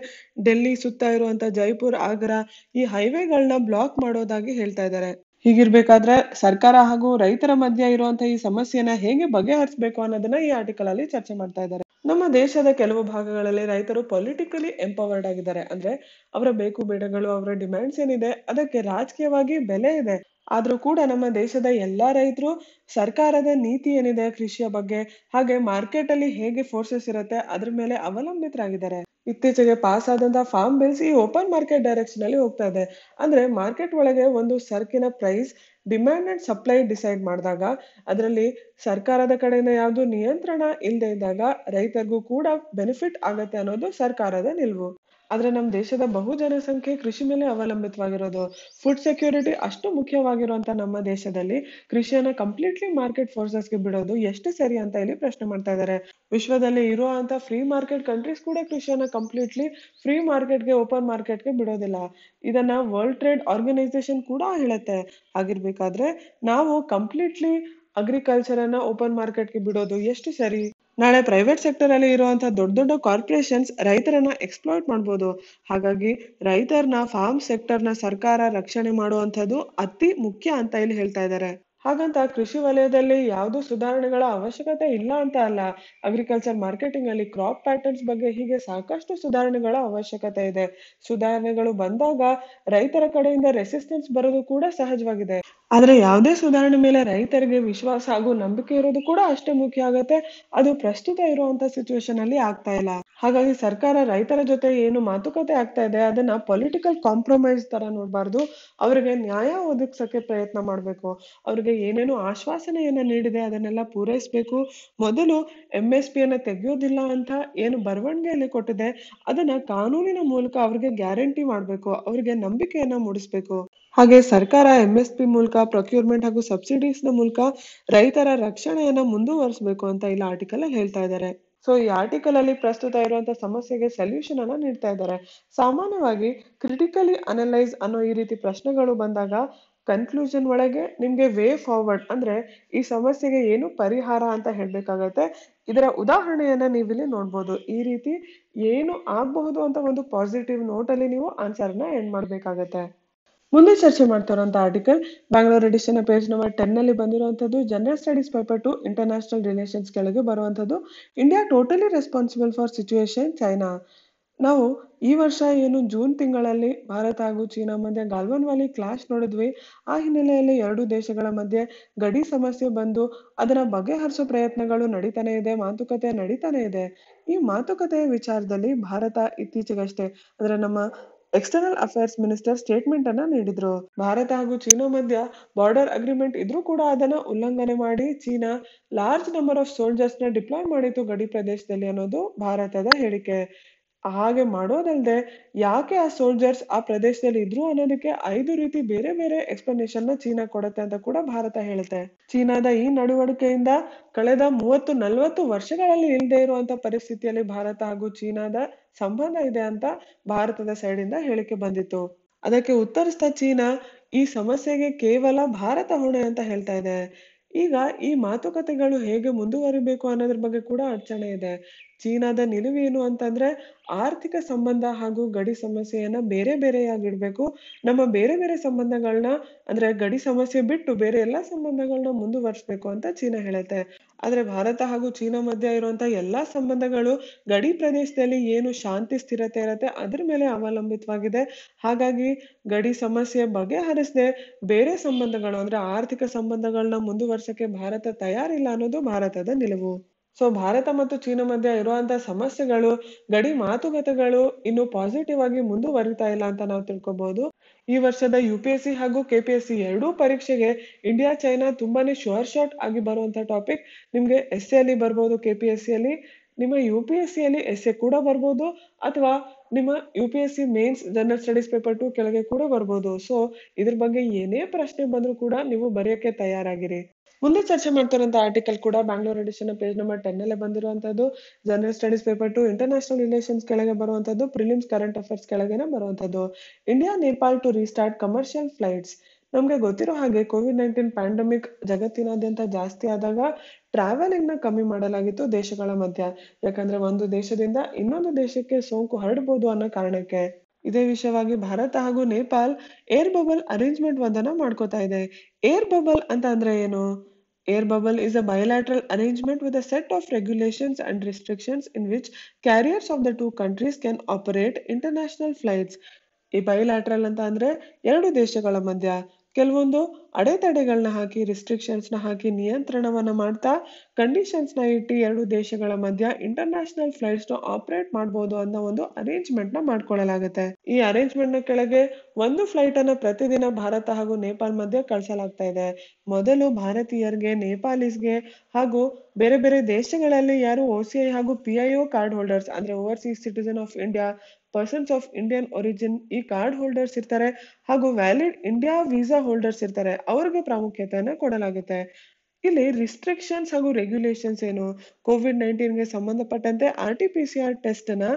ಡೆಲ್ಲಿ ಸುತ್ತ ಇರುವಂತ ಜೈಪುರ್, ಆಗ್ರಾ ಈ ಹೈವೇಗಳನ್ನ ಬ್ಲಾಕ್ ಮಾಡೋದಾಗಿ ಹೇಳ್ತಾ ಇದ್ದಾರೆ. ಹೀಗಿರ್ಬೇಕಾದ್ರೆ ಸರ್ಕಾರ ಹಾಗೂ ರೈತರ ಮಧ್ಯ ಇರುವಂತಹ ಈ ಸಮಸ್ಯೆನ ಹೇಗೆ ಬಗೆಹರಿಸಬೇಕು ಅನ್ನೋದನ್ನ ಈ ಆರ್ಟಿಕಲ್ ಅಲ್ಲಿ ಚರ್ಚೆ ಮಾಡ್ತಾ ಇದ್ದಾರೆ. ನಮ್ಮ ದೇಶದ ಕೆಲವು ಭಾಗಗಳಲ್ಲಿ ರೈತರು ಪೊಲಿಟಿಕಲಿ ಎಂಪವರ್ಡ್ ಆಗಿದ್ದಾರೆ. ಅಂದ್ರೆ ಅವರ ಬೇಕು ಬೇಡಗಳು, ಅವರ ಡಿಮ್ಯಾಂಡ್ಸ್ ಏನಿದೆ ಅದಕ್ಕೆ ರಾಜಕೀಯವಾಗಿ ಬೆಲೆ ಇದೆ. ಆದ್ರೂ ಕೂಡ ನಮ್ಮ ದೇಶದ ಎಲ್ಲಾ ರೈತರು ಸರ್ಕಾರದ ನೀತಿ ಏನಿದೆ ಕೃಷಿಯ ಬಗ್ಗೆ, ಹಾಗೆ ಮಾರ್ಕೆಟ್ ಅಲ್ಲಿ ಹೇಗೆ ಫೋರ್ಸಸ್ ಇರುತ್ತೆ ಅದ್ರ ಮೇಲೆ ಅವಲಂಬಿತರಾಗಿದ್ದಾರೆ. ಇತ್ತೀಚೆಗೆ ಪಾಸ್ ಆದಂತಹ ಫಾರ್ಮ್ ಬಿಲ್ಸ್ ಈ ಓಪನ್ ಮಾರ್ಕೆಟ್ ಡೈರೆಕ್ಷನ್ ಅಲ್ಲಿ ಹೋಗ್ತಾ ಇದೆ. ಅಂದ್ರೆ ಮಾರ್ಕೆಟ್ ಒಳಗೆ ಒಂದು ಸರಕಿನ price demand and supply decide ಮಾಡಿದಾಗ ಅದರಲ್ಲಿ ಸರ್ಕಾರದ ಕಡೆಯಿಂದ ಯಾವ್ದು ನಿಯಂತ್ರಣ ಇಲ್ಲದೆ ಇದ್ದಾಗ ರೈತರಿಗೂ ಕೂಡ ಬೆನಿಫಿಟ್ ಆಗತ್ತೆ ಅನ್ನೋದು ಸರ್ಕಾರದ ನಿಲುವು. ಆದ್ರೆ ನಮ್ಮ ದೇಶದ ಬಹು ಜನಸಂಖ್ಯೆ ಕೃಷಿ ಮೇಲೆ ಅವಲಂಬಿತವಾಗಿರೋದು. ಫುಡ್ ಸೆಕ್ಯೂರಿಟಿ ಅಷ್ಟು ಮುಖ್ಯವಾಗಿರುವಂತ ನಮ್ಮ ದೇಶದಲ್ಲಿ ಕೃಷಿಯನ್ನ ಕಂಪ್ಲೀಟ್ಲಿ ಮಾರ್ಕೆಟ್ ಫೋರ್ಸಸ್ಗೆ ಬಿಡೋದು ಎಷ್ಟು ಸರಿ ಅಂತ ಇಲ್ಲಿ ಪ್ರಶ್ನೆ ಮಾಡ್ತಾ ಇದ್ದಾರೆ. ವಿಶ್ವದಲ್ಲಿ ಇರುವಂತ ಫ್ರೀ ಮಾರ್ಕೆಟ್ ಕಂಟ್ರೀಸ್ ಕೂಡ ಕೃಷಿಯನ್ನ ಕಂಪ್ಲೀಟ್ಲಿ ಫ್ರೀ ಮಾರ್ಕೆಟ್ಗೆ, ಓಪನ್ ಮಾರ್ಕೆಟ್ಗೆ ಬಿಡೋದಿಲ್ಲ. ಇದನ್ನ ವರ್ಲ್ಡ್ ಟ್ರೇಡ್ ಆರ್ಗನೈಸೇಷನ್ ಕೂಡ ಹೇಳುತ್ತೆ. ಹಾಗಿರ್ಬೇಕಾದ್ರೆ ನಾವು ಕಂಪ್ಲೀಟ್ಲಿ ಅಗ್ರಿಕಲ್ಚರ್ ಅನ್ನ ಓಪನ್ ಮಾರ್ಕೆಟ್ಗೆ ಬಿಡೋದು ಎಷ್ಟು ಸರಿ? ನಾಳೆ ಪ್ರೈವೇಟ್ ಸೆಕ್ಟರ್ ಅಲ್ಲಿ ಇರುವಂತಹ ದೊಡ್ಡ ದೊಡ್ಡ ಕಾರ್ಪೊರೇಷನ್ಸ್ ರೈತರನ್ನ ಎಕ್ಸ್ಪ್ಲಾಯ್ಟ್ ಮಾಡ್ಬೋದು. ಹಾಗಾಗಿ ರೈತರನ್ನ ಫಾರ್ಮ್ ಸೆಕ್ಟರ್ನ ಸರ್ಕಾರ ರಕ್ಷಣೆ ಮಾಡುವಂತದ್ದು ಅತಿ ಮುಖ್ಯ ಅಂತ ಇಲ್ಲಿ ಹೇಳ್ತಾ ಇದ್ದಾರೆ. ಹಾಗಂತ ಕೃಷಿ ವಲಯದಲ್ಲಿ ಯಾವುದು ಸುಧಾರಣೆಗಳ ಅವಶ್ಯಕತೆ ಇಲ್ಲ ಅಂತ ಅಲ್ಲ. ಅಗ್ರಿಕಲ್ಚರ್ ಮಾರ್ಕೆಟಿಂಗ್ ಅಲ್ಲಿ ಕ್ರಾಪ್ ಪ್ಯಾಟರ್ನ್ಸ್ ಬಗ್ಗೆ ಹೀಗೆ ಸಾಕಷ್ಟು ಸುಧಾರಣೆಗಳ ಅವಶ್ಯಕತೆ ಇದೆ. ಸುಧಾರಣೆಗಳು ಬಂದಾಗ ರೈತರ ಕಡೆಯಿಂದ ರೆಸಿಸ್ಟೆನ್ಸ್ ಬರೋದು ಕೂಡ ಸಹಜವಾಗಿದೆ. ಆದ್ರೆ ಯಾವುದೇ ಸುಧಾರಣೆ ಮೇಲೆ ರೈತರಿಗೆ ವಿಶ್ವಾಸ ಹಾಗೂ ನಂಬಿಕೆ ಇರೋದು ಕೂಡ ಅಷ್ಟೇ ಮುಖ್ಯ ಆಗುತ್ತೆ. ಅದು ಪ್ರಸ್ತುತ ಇರುವಂತ ಸಿಚುವೇಶನ್ ಅಲ್ಲಿ ಆಗ್ತಾ ಇಲ್ಲ. ಹಾಗಾಗಿ ಸರ್ಕಾರ ರೈತರ ಜೊತೆ ಏನು ಮಾತುಕತೆ ಆಗ್ತಾ ಇದೆ ಅದನ್ನ ಪೊಲಿಟಿಕಲ್ ಕಾಂಪ್ರಮೈಸ್ ತರ ನೋಡ್ಬಾರ್ದು. ಅವರಿಗೆ ನ್ಯಾಯ ಒದಗಿಸಕ್ಕೆ ಪ್ರಯತ್ನ ಮಾಡ್ಬೇಕು. ಅವ್ರಿಗೆ ಏನೇನು ಆಶ್ವಾಸನೆಯನ್ನ ನೀಡಿದೆ ಅದನ್ನೆಲ್ಲ ಪೂರೈಸಬೇಕು. ಮೊದಲು MSP ಯನ್ನ ತೆಗೆಯೋದಿಲ್ಲ ಅಂತ ಏನು ಬರವಣಿಗೆಯಲ್ಲಿ ಕೊಟ್ಟಿದೆ ಅದನ್ನ ಕಾನೂನಿನ ಮೂಲಕ ಅವ್ರಿಗೆ ಗ್ಯಾರಂಟಿ ಮಾಡ್ಬೇಕು. ಅವ್ರಿಗೆ ನಂಬಿಕೆಯನ್ನ ಮೂಡಿಸ್ಬೇಕು. ಹಾಗೆ ಸರ್ಕಾರ MSP ಮೂಲಕ ಪ್ರೊಕ್ಯೂರ್ಮೆಂಟ್ ಹಾಗೂ ಸಬ್ಸಿಡೀಸ್ ನ ಮೂಲಕ ರೈತರ ರಕ್ಷಣೆಯನ್ನ ಮುಂದುವರಿಸಬೇಕು ಅಂತ ಇಲ್ಲಿ ಆರ್ಟಿಕಲ್ ಅಲ್ಲಿ ಹೇಳ್ತಾ ಇದ್ದಾರೆ. ಸೊ ಈ ಆರ್ಟಿಕಲ್ ಅಲ್ಲಿ ಪ್ರಸ್ತುತ ಇರುವಂತಹ ಸಮಸ್ಯೆಗೆ ಸೊಲ್ಯೂಷನ್ ಅನ್ನ ನೀಡ್ತಾ ಇದ್ದಾರೆ. ಸಾಮಾನ್ಯವಾಗಿ ಕ್ರಿಟಿಕಲಿ ಅನಲೈಸ್ ಅನ್ನೋ ಈ ರೀತಿ ಪ್ರಶ್ನೆಗಳು ಬಂದಾಗ ಕನ್ಕ್ಲೂಷನ್ ಒಳಗೆ ನಿಮ್ಗೆ ವೇ ಫಾರ್ವರ್ಡ್ ಅಂದ್ರೆ ಈ ಸಮಸ್ಯೆಗೆ ಏನು ಪರಿಹಾರ ಅಂತ ಹೇಳ್ಬೇಕಾಗತ್ತೆ. ಇದರ ಉದಾಹರಣೆಯನ್ನ ನೀವಿಲ್ಲಿ ನೋಡ್ಬೋದು. ಈ ರೀತಿ ಏನು ಆಗಬಹುದು ಅಂತ ಒಂದು ಪಾಸಿಟಿವ್ ನೋಟ್ ಅಲ್ಲಿ ನೀವು ಆನ್ಸರ್ ನ ಎಂಡ್ ಮಾಡ್ಬೇಕಾಗತ್ತೆ. ಮುಂದೆ ಚರ್ಚೆ ಮಾಡ್ತಾ ಇರುವಂತ article Bangalore edition page number 10 ಅಲ್ಲಿ ಬಂದಿರುವಂತದ್ದು general studies paper 2 international relations ಕೆಳಗೆ ಬರುವಂತದ್ದು India totally responsible for situation China. ನಾವು ಈ ವರ್ಷ ಏನು ಜೂನ್ ತಿಂಗಳಲ್ಲಿ ಭಾರತ ಹಾಗೂ ಚೀನಾ ಮಧ್ಯೆ ಗಾಲ್ವನ್ ವ್ಯಾಲಿ ಕ್ಲಾಶ್ ನೋಡಿದ್ವಿ. ಆ ಹಿನ್ನೆಲೆಯಲ್ಲಿ ಎರಡು ದೇಶಗಳ ಮಧ್ಯೆ ಗಡಿ ಸಮಸ್ಯೆ ಬಂದು ಅದನ್ನ ಬಗೆಹರಿಸೋ ಪ್ರಯತ್ನಗಳು ನಡೀತಾನೆ ಇದೆ, ಮಾತುಕತೆ ನಡೀತಾನೆ ಇದೆ. ಈ ಮಾತುಕತೆಯ ವಿಚಾರದಲ್ಲಿ ಭಾರತ ಇತ್ತೀಚೆಗಷ್ಟೇ ಅಂದ್ರೆ ನಮ್ಮ ಎಕ್ಸ್ಟರ್ನಲ್ ಅಫೇರ್ಸ್ ಮಿನಿಸ್ಟರ್ ಸ್ಟೇಟ್ಮೆಂಟ್ ಅನ್ನ ನೀಡಿದ್ರು. ಭಾರತ ಹಾಗೂ ಚೀನಾ ಮಧ್ಯ ಬಾರ್ಡರ್ ಅಗ್ರಿಮೆಂಟ್ ಇದ್ರೂ ಕೂಡ ಅದನ್ನ ಉಲ್ಲಂಘನೆ ಮಾಡಿ China large number of soldiers ನ ಡಿಪ್ಲಾಯ್ ಮಾಡಿತ್ತು ಗಡಿ ಪ್ರದೇಶದಲ್ಲಿ ಅನ್ನೋದು ಭಾರತದ ಹೇಳಿಕೆ. ಹಾಗೆ ಮಾಡೋದಲ್ದೆ ಯಾಕೆ ಆ ಸೋಲ್ಜರ್ಸ್ ಆ ಪ್ರದೇಶದಲ್ಲಿ ಇದ್ರು ಅನ್ನೋದಕ್ಕೆ 5 ರೀತಿ ಬೇರೆ ಬೇರೆ ಎಕ್ಸ್ಪ್ಲನೇಷನ್ ನ ಚೀನಾ ಕೊಡುತ್ತೆ ಅಂತ ಕೂಡ ಭಾರತ ಹೇಳುತ್ತೆ. ಚೀನಾದ ಈ ನಡವಳಿಕೆಯಿಂದ ಕಳೆದ 30-40 ವರ್ಷಗಳಲ್ಲಿ ಇಲ್ಲದೆ ಇರುವಂತ ಪರಿಸ್ಥಿತಿಯಲ್ಲಿ ಭಾರತ ಹಾಗೂ ಚೀನಾದ ಸಂಬಂಧ ಇದೆ ಅಂತ ಭಾರತದ ಸೈಡ್ ಇಂದ ಹೇಳಿಕೆ ಬಂದಿತ್ತು. ಅದಕ್ಕೆ ಉತ್ತರಿಸ್ತಾ ಚೀನಾ ಈ ಸಮಸ್ಯೆಗೆ ಕೇವಲ ಭಾರತ ಹೊಣೆ ಅಂತ ಹೇಳ್ತಾ ಇದೆ. ಈಗ ಈ ಮಾತುಕತೆಗಳು ಹೇಗೆ ಮುಂದುವರಿಬೇಕು ಅನ್ನೋದ್ರ ಬಗ್ಗೆ ಕೂಡ ಅಡಚಣೆ ಇದೆ. ಚೀನಾದ ನಿಲುವು ಏನು ಅಂತಂದ್ರೆ ಆರ್ಥಿಕ ಸಂಬಂಧ ಹಾಗೂ ಗಡಿ ಸಮಸ್ಯೆಯನ್ನ ಬೇರೆ ಬೇರೆಯಾಗಿಡ್ಬೇಕು. ನಮ್ಮ ಬೇರೆ ಬೇರೆ ಸಂಬಂಧಗಳನ್ನ ಅಂದ್ರೆ ಗಡಿ ಸಮಸ್ಯೆ ಬಿಟ್ಟು ಬೇರೆ ಎಲ್ಲಾ ಸಂಬಂಧಗಳನ್ನ ಮುಂದುವರಿಸಬೇಕು ಅಂತ ಚೀನಾ ಹೇಳುತ್ತೆ. ಆದ್ರೆ ಭಾರತ ಹಾಗೂ ಚೀನಾ ಮಧ್ಯ ಇರುವಂತ ಎಲ್ಲಾ ಸಂಬಂಧಗಳು ಗಡಿ ಪ್ರದೇಶದಲ್ಲಿ ಏನು ಶಾಂತಿ ಸ್ಥಿರತೆ ಇರತ್ತೆ ಅದ್ರ ಮೇಲೆ ಅವಲಂಬಿತವಾಗಿದೆ. ಹಾಗಾಗಿ ಗಡಿ ಸಮಸ್ಯೆ ಬಗೆಹರಿಸದೆ ಬೇರೆ ಸಂಬಂಧಗಳು ಅಂದ್ರೆ ಆರ್ಥಿಕ ಸಂಬಂಧಗಳನ್ನ ಮುಂದುವರ್ಸಕ್ಕೆ ಭಾರತ ತಯಾರಿಲ್ಲ ಅನ್ನೋದು ಭಾರತದ ನಿಲುವು. ಸೊ ಭಾರತ ಮತ್ತು ಚೀನಾ ಮಧ್ಯ ಇರುವಂತಹ ಸಮಸ್ಯೆಗಳು ಗಡಿ ಮಾತುಕತೆಗಳು ಇನ್ನು ಪಾಸಿಟಿವ್ ಆಗಿ ಮುಂದುವರಿತಾ ಇಲ್ಲ ಅಂತ ನಾವು ತಿಳ್ಕೊಬಹುದು. ಈ ವರ್ಷದ UPSC ಹಾಗೂ KPSC ಎರಡೂ ಪರೀಕ್ಷೆಗೆ ಇಂಡಿಯಾ ಚೈನಾ ತುಂಬಾನೇ ಶೋರ್ ಶಾರ್ಟ್ ಆಗಿ ಬರುವಂತ ಟಾಪಿಕ್. ನಿಮ್ಗೆ ಎಸ್ಸೆ ಅಲ್ಲಿ ಬರ್ಬೋದು, KPSC ಅಲ್ಲಿ ನಿಮ್ಮ UPSC ಅಲ್ಲಿ ಎಸ್ಸೆ ಕೂಡ ಬರ್ಬೋದು ಅಥವಾ ನಿಮ್ಮ UPSC mains general studies paper 2 ಕೆಳಗೆ ಕೂಡ ಬರ್ಬೋದು. ಸೊ ಇದ್ರ ಬಗ್ಗೆ ಏನೇ ಪ್ರಶ್ನೆ ಬಂದ್ರು ಕೂಡ ನೀವು ಬರೆಯಕ್ಕೆ ತಯಾರಾಗಿರಿ. ಮುಂದೆ ಚರ್ಚೆ ಮಾಡ್ತಿರುವಂತ ಆರ್ಟಿಕಲ್ ಕೂಡ ಬ್ಯಾಂಗ್ಳೂರ್ ಎಡಿಷನ್ ಪೇಜ್ ನಂಬರ್ 10 ಅಲ್ಲೇ ಬಂದಿರುವಂತದ್ದು general studies paper 2 international relations ಕೆಳಗೆ ಬರುವಂತದ್ದು ಪ್ರಿಲಿಮ್ಸ್ ಕರೆಂಟ್ ಅಫೇರ್ಸ್ ಕೆಳಗೇನೆ ಬರುವಂತದ್ದು. India Nepal to restart commercial flights. ನಮ್ಗೆ ಗೊತ್ತಿರೋ ಹಾಗೆ COVID-19 ಪ್ಯಾಂಡಮಿಕ್ ಜಗತ್ತಿನಾದ್ಯಂತ ಜಾಸ್ತಿ ಆದಾಗ ಟ್ರಾವೆಲಿಂಗ್ ನ ಕಮ್ಮಿ ಮಾಡಲಾಗಿತ್ತು ದೇಶಗಳ ಮಧ್ಯ. ಯಾಕಂದ್ರೆ ಒಂದು ದೇಶದಿಂದ ಇನ್ನೊಂದು ದೇಶಕ್ಕೆ ಸೋಂಕು ಹರಡಬಹುದು ಅನ್ನೋ ಕಾರಣಕ್ಕೆ. ಇದೇ ವಿಷಯವಾಗಿ ಭಾರತ ಹಾಗೂ ನೇಪಾಲ್ ಏರ್ ಬಬಲ್ ಅರೇಂಜ್ಮೆಂಟ್ ಒಂದನ್ನ ಮಾಡ್ಕೋತಾ ಇದೆ. ಏರ್ ಬಬಲ್ ಅಂತ ಅಂದ್ರೆ ಏನು? Air bubble is a bilateral arrangement with a set of regulations and restrictions in which carriers of the two countries can operate international flights. ಈ ಬೈಲ್ಯಾಟ್ರಲ್ ಅಂತ ಅಂದ್ರೆ ಎರಡು ದೇಶಗಳ ಮಧ್ಯ ಕೆಲವೊಂದು ಅಡೆತಡೆಗಳನ್ನ ಹಾಕಿ ರಿಸ್ಟ್ರಿಕ್ಷನ್ಸ್ ನ ಹಾಕಿ ನಿಯಂತ್ರಣವನ್ನ ಮಾಡ್ತಾ ಕಂಡೀಷನ್ಸ್ ನ ಇಟ್ಟು ಎರಡು ದೇಶಗಳ ಮಧ್ಯ ಇಂಟರ್ನ್ಯಾಷನಲ್ ಫ್ಲೈಟ್ಸ್ ನ ಆಪರೇಟ್ ಮಾಡಬಹುದು ಅನ್ನೋ ಒಂದು ಅರೇಂಜ್ಮೆಂಟ್ ನ ಮಾಡ್ಕೊಳ್ಳಲಾಗುತ್ತೆ. ಈ ಅರೇಂಜ್ಮೆಂಟ್ ನ ಕೆಳಗೆ ಒಂದು ಫ್ಲೈಟ್ ಅನ್ನ ಪ್ರತಿದಿನ ಭಾರತ ಹಾಗೂ ನೇಪಾಲ್ ಮಧ್ಯೆ ಕಳಿಸಲಾಗ್ತಾ ಇದೆ. ಮೊದಲು ಭಾರತೀಯರಿಗೆ, ನೇಪಾಲೀಸ್ಗೆ ಹಾಗೂ ಬೇರೆ ಬೇರೆ ದೇಶಗಳಲ್ಲಿ ಯಾರು OCI ಹಾಗೂ PIO ಕಾರ್ಡ್ ಹೋಲ್ಡರ್ಸ್ ಅಂದ್ರೆ overseas citizen of India, persons of Indian origin ಈ ಕಾರ್ಡ್ ಹೋಲ್ಡರ್ಸ್ ಇರ್ತಾರೆ ಹಾಗೂ ವ್ಯಾಲಿಡ್ ಇಂಡಿಯಾ ವೀಸಾ ಹೋಲ್ಡರ್ಸ್ ಇರ್ತಾರೆ ಅವ್ರಿಗೆ ಪ್ರಾಮುಖ್ಯತೆಯನ್ನ ಕೊಡಲಾಗುತ್ತೆ. ಇಲ್ಲಿ ರಿಸ್ಟ್ರಿಕ್ಷನ್ಸ್ ಹಾಗೂ ರೆಗ್ಯುಲೇಷನ್ಸ್ ಏನು? COVID-19 ಗೆ ಸಂಬಂಧಪಟ್ಟಂತೆ RT-PCR ಟೆಸ್ಟ್ ನ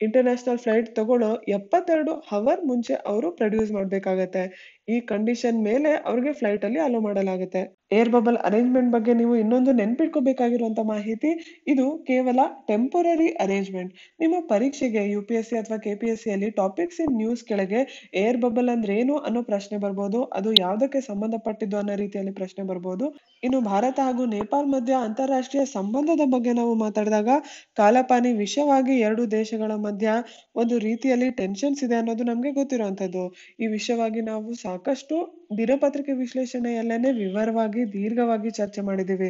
ಇಂಟರ್ನ್ಯಾಷನಲ್ ಫ್ಲೈಟ್ ತಗೊಳ್ಳೋ 72 ಅವರ್ ಮುಂಚೆ ಅವರು ಪ್ರೊಡ್ಯೂಸ್ ಮಾಡ್ಬೇಕಾಗತ್ತೆ. ಈ ಕಂಡೀಷನ್ ಮೇಲೆ ಅವ್ರಿಗೆ ಫ್ಲೈಟ್ ಅಲ್ಲಿ ಅಲೋ ಮಾಡಲಾಗುತ್ತೆ. ಏರ್ ಬಬಲ್ ಅರೇಂಜ್ಮೆಂಟ್ ಬಗ್ಗೆ ನೀವು ಇನ್ನೊಂದು ನೆನ್ಪಿಟ್ಕೋಬೇಕಾಗಿರುವಂತ ಮಾಹಿತಿ, ಇದು ಕೇವಲ ಟೆಂಪರರಿ ಅರೇಂಜ್ಮೆಂಟ್. ನಿಮ್ಮ ಪರೀಕ್ಷೆಗೆ UPSC ಅಥವಾ KPSC ಅಲ್ಲಿ ಟಾಪಿಕ್ಸ್ ಇನ್ ನ್ಯೂಸ್ ಕೆಳಗೆ ಏರ್ ಬಬಲ್ ಅಂದ್ರೆ ಏನು ಅನ್ನೋ ಪ್ರಶ್ನೆ ಬರ್ಬೋದು. ಅದು ಯಾವುದಕ್ಕೆ ಸಂಬಂಧಪಟ್ಟಿದ್ದು ಅನ್ನೋ ರೀತಿಯಲ್ಲಿ ಪ್ರಶ್ನೆ ಬರ್ಬೋದು. ಇನ್ನು ಭಾರತ ಹಾಗೂ ನೇಪಾಳ ಮಧ್ಯ ಅಂತಾರಾಷ್ಟ್ರೀಯ ಸಂಬಂಧದ ಬಗ್ಗೆ ನಾವು ಮಾತಾಡಿದಾಗ, ಕಾಲಪಾನಿ ವಿಷಯವಾಗಿ ಎರಡು ದೇಶಗಳ ಮಧ್ಯ ಒಂದು ರೀತಿಯಲ್ಲಿ ಟೆನ್ಷನ್ಸ್ ಇದೆ ಅನ್ನೋದು ನಮ್ಗೆ ಗೊತ್ತಿರುವಂತದ್ದು. ಈ ವಿಷಯವಾಗಿ ನಾವು ಸಾಕಷ್ಟು ದಿನಪತ್ರಿಕೆ ವಿಶ್ಲೇಷಣೆಯಲ್ಲೇನೆ ವಿವರವಾಗಿ ದೀರ್ಘವಾಗಿ ಚರ್ಚೆ ಮಾಡಿದ್ದೀವಿ.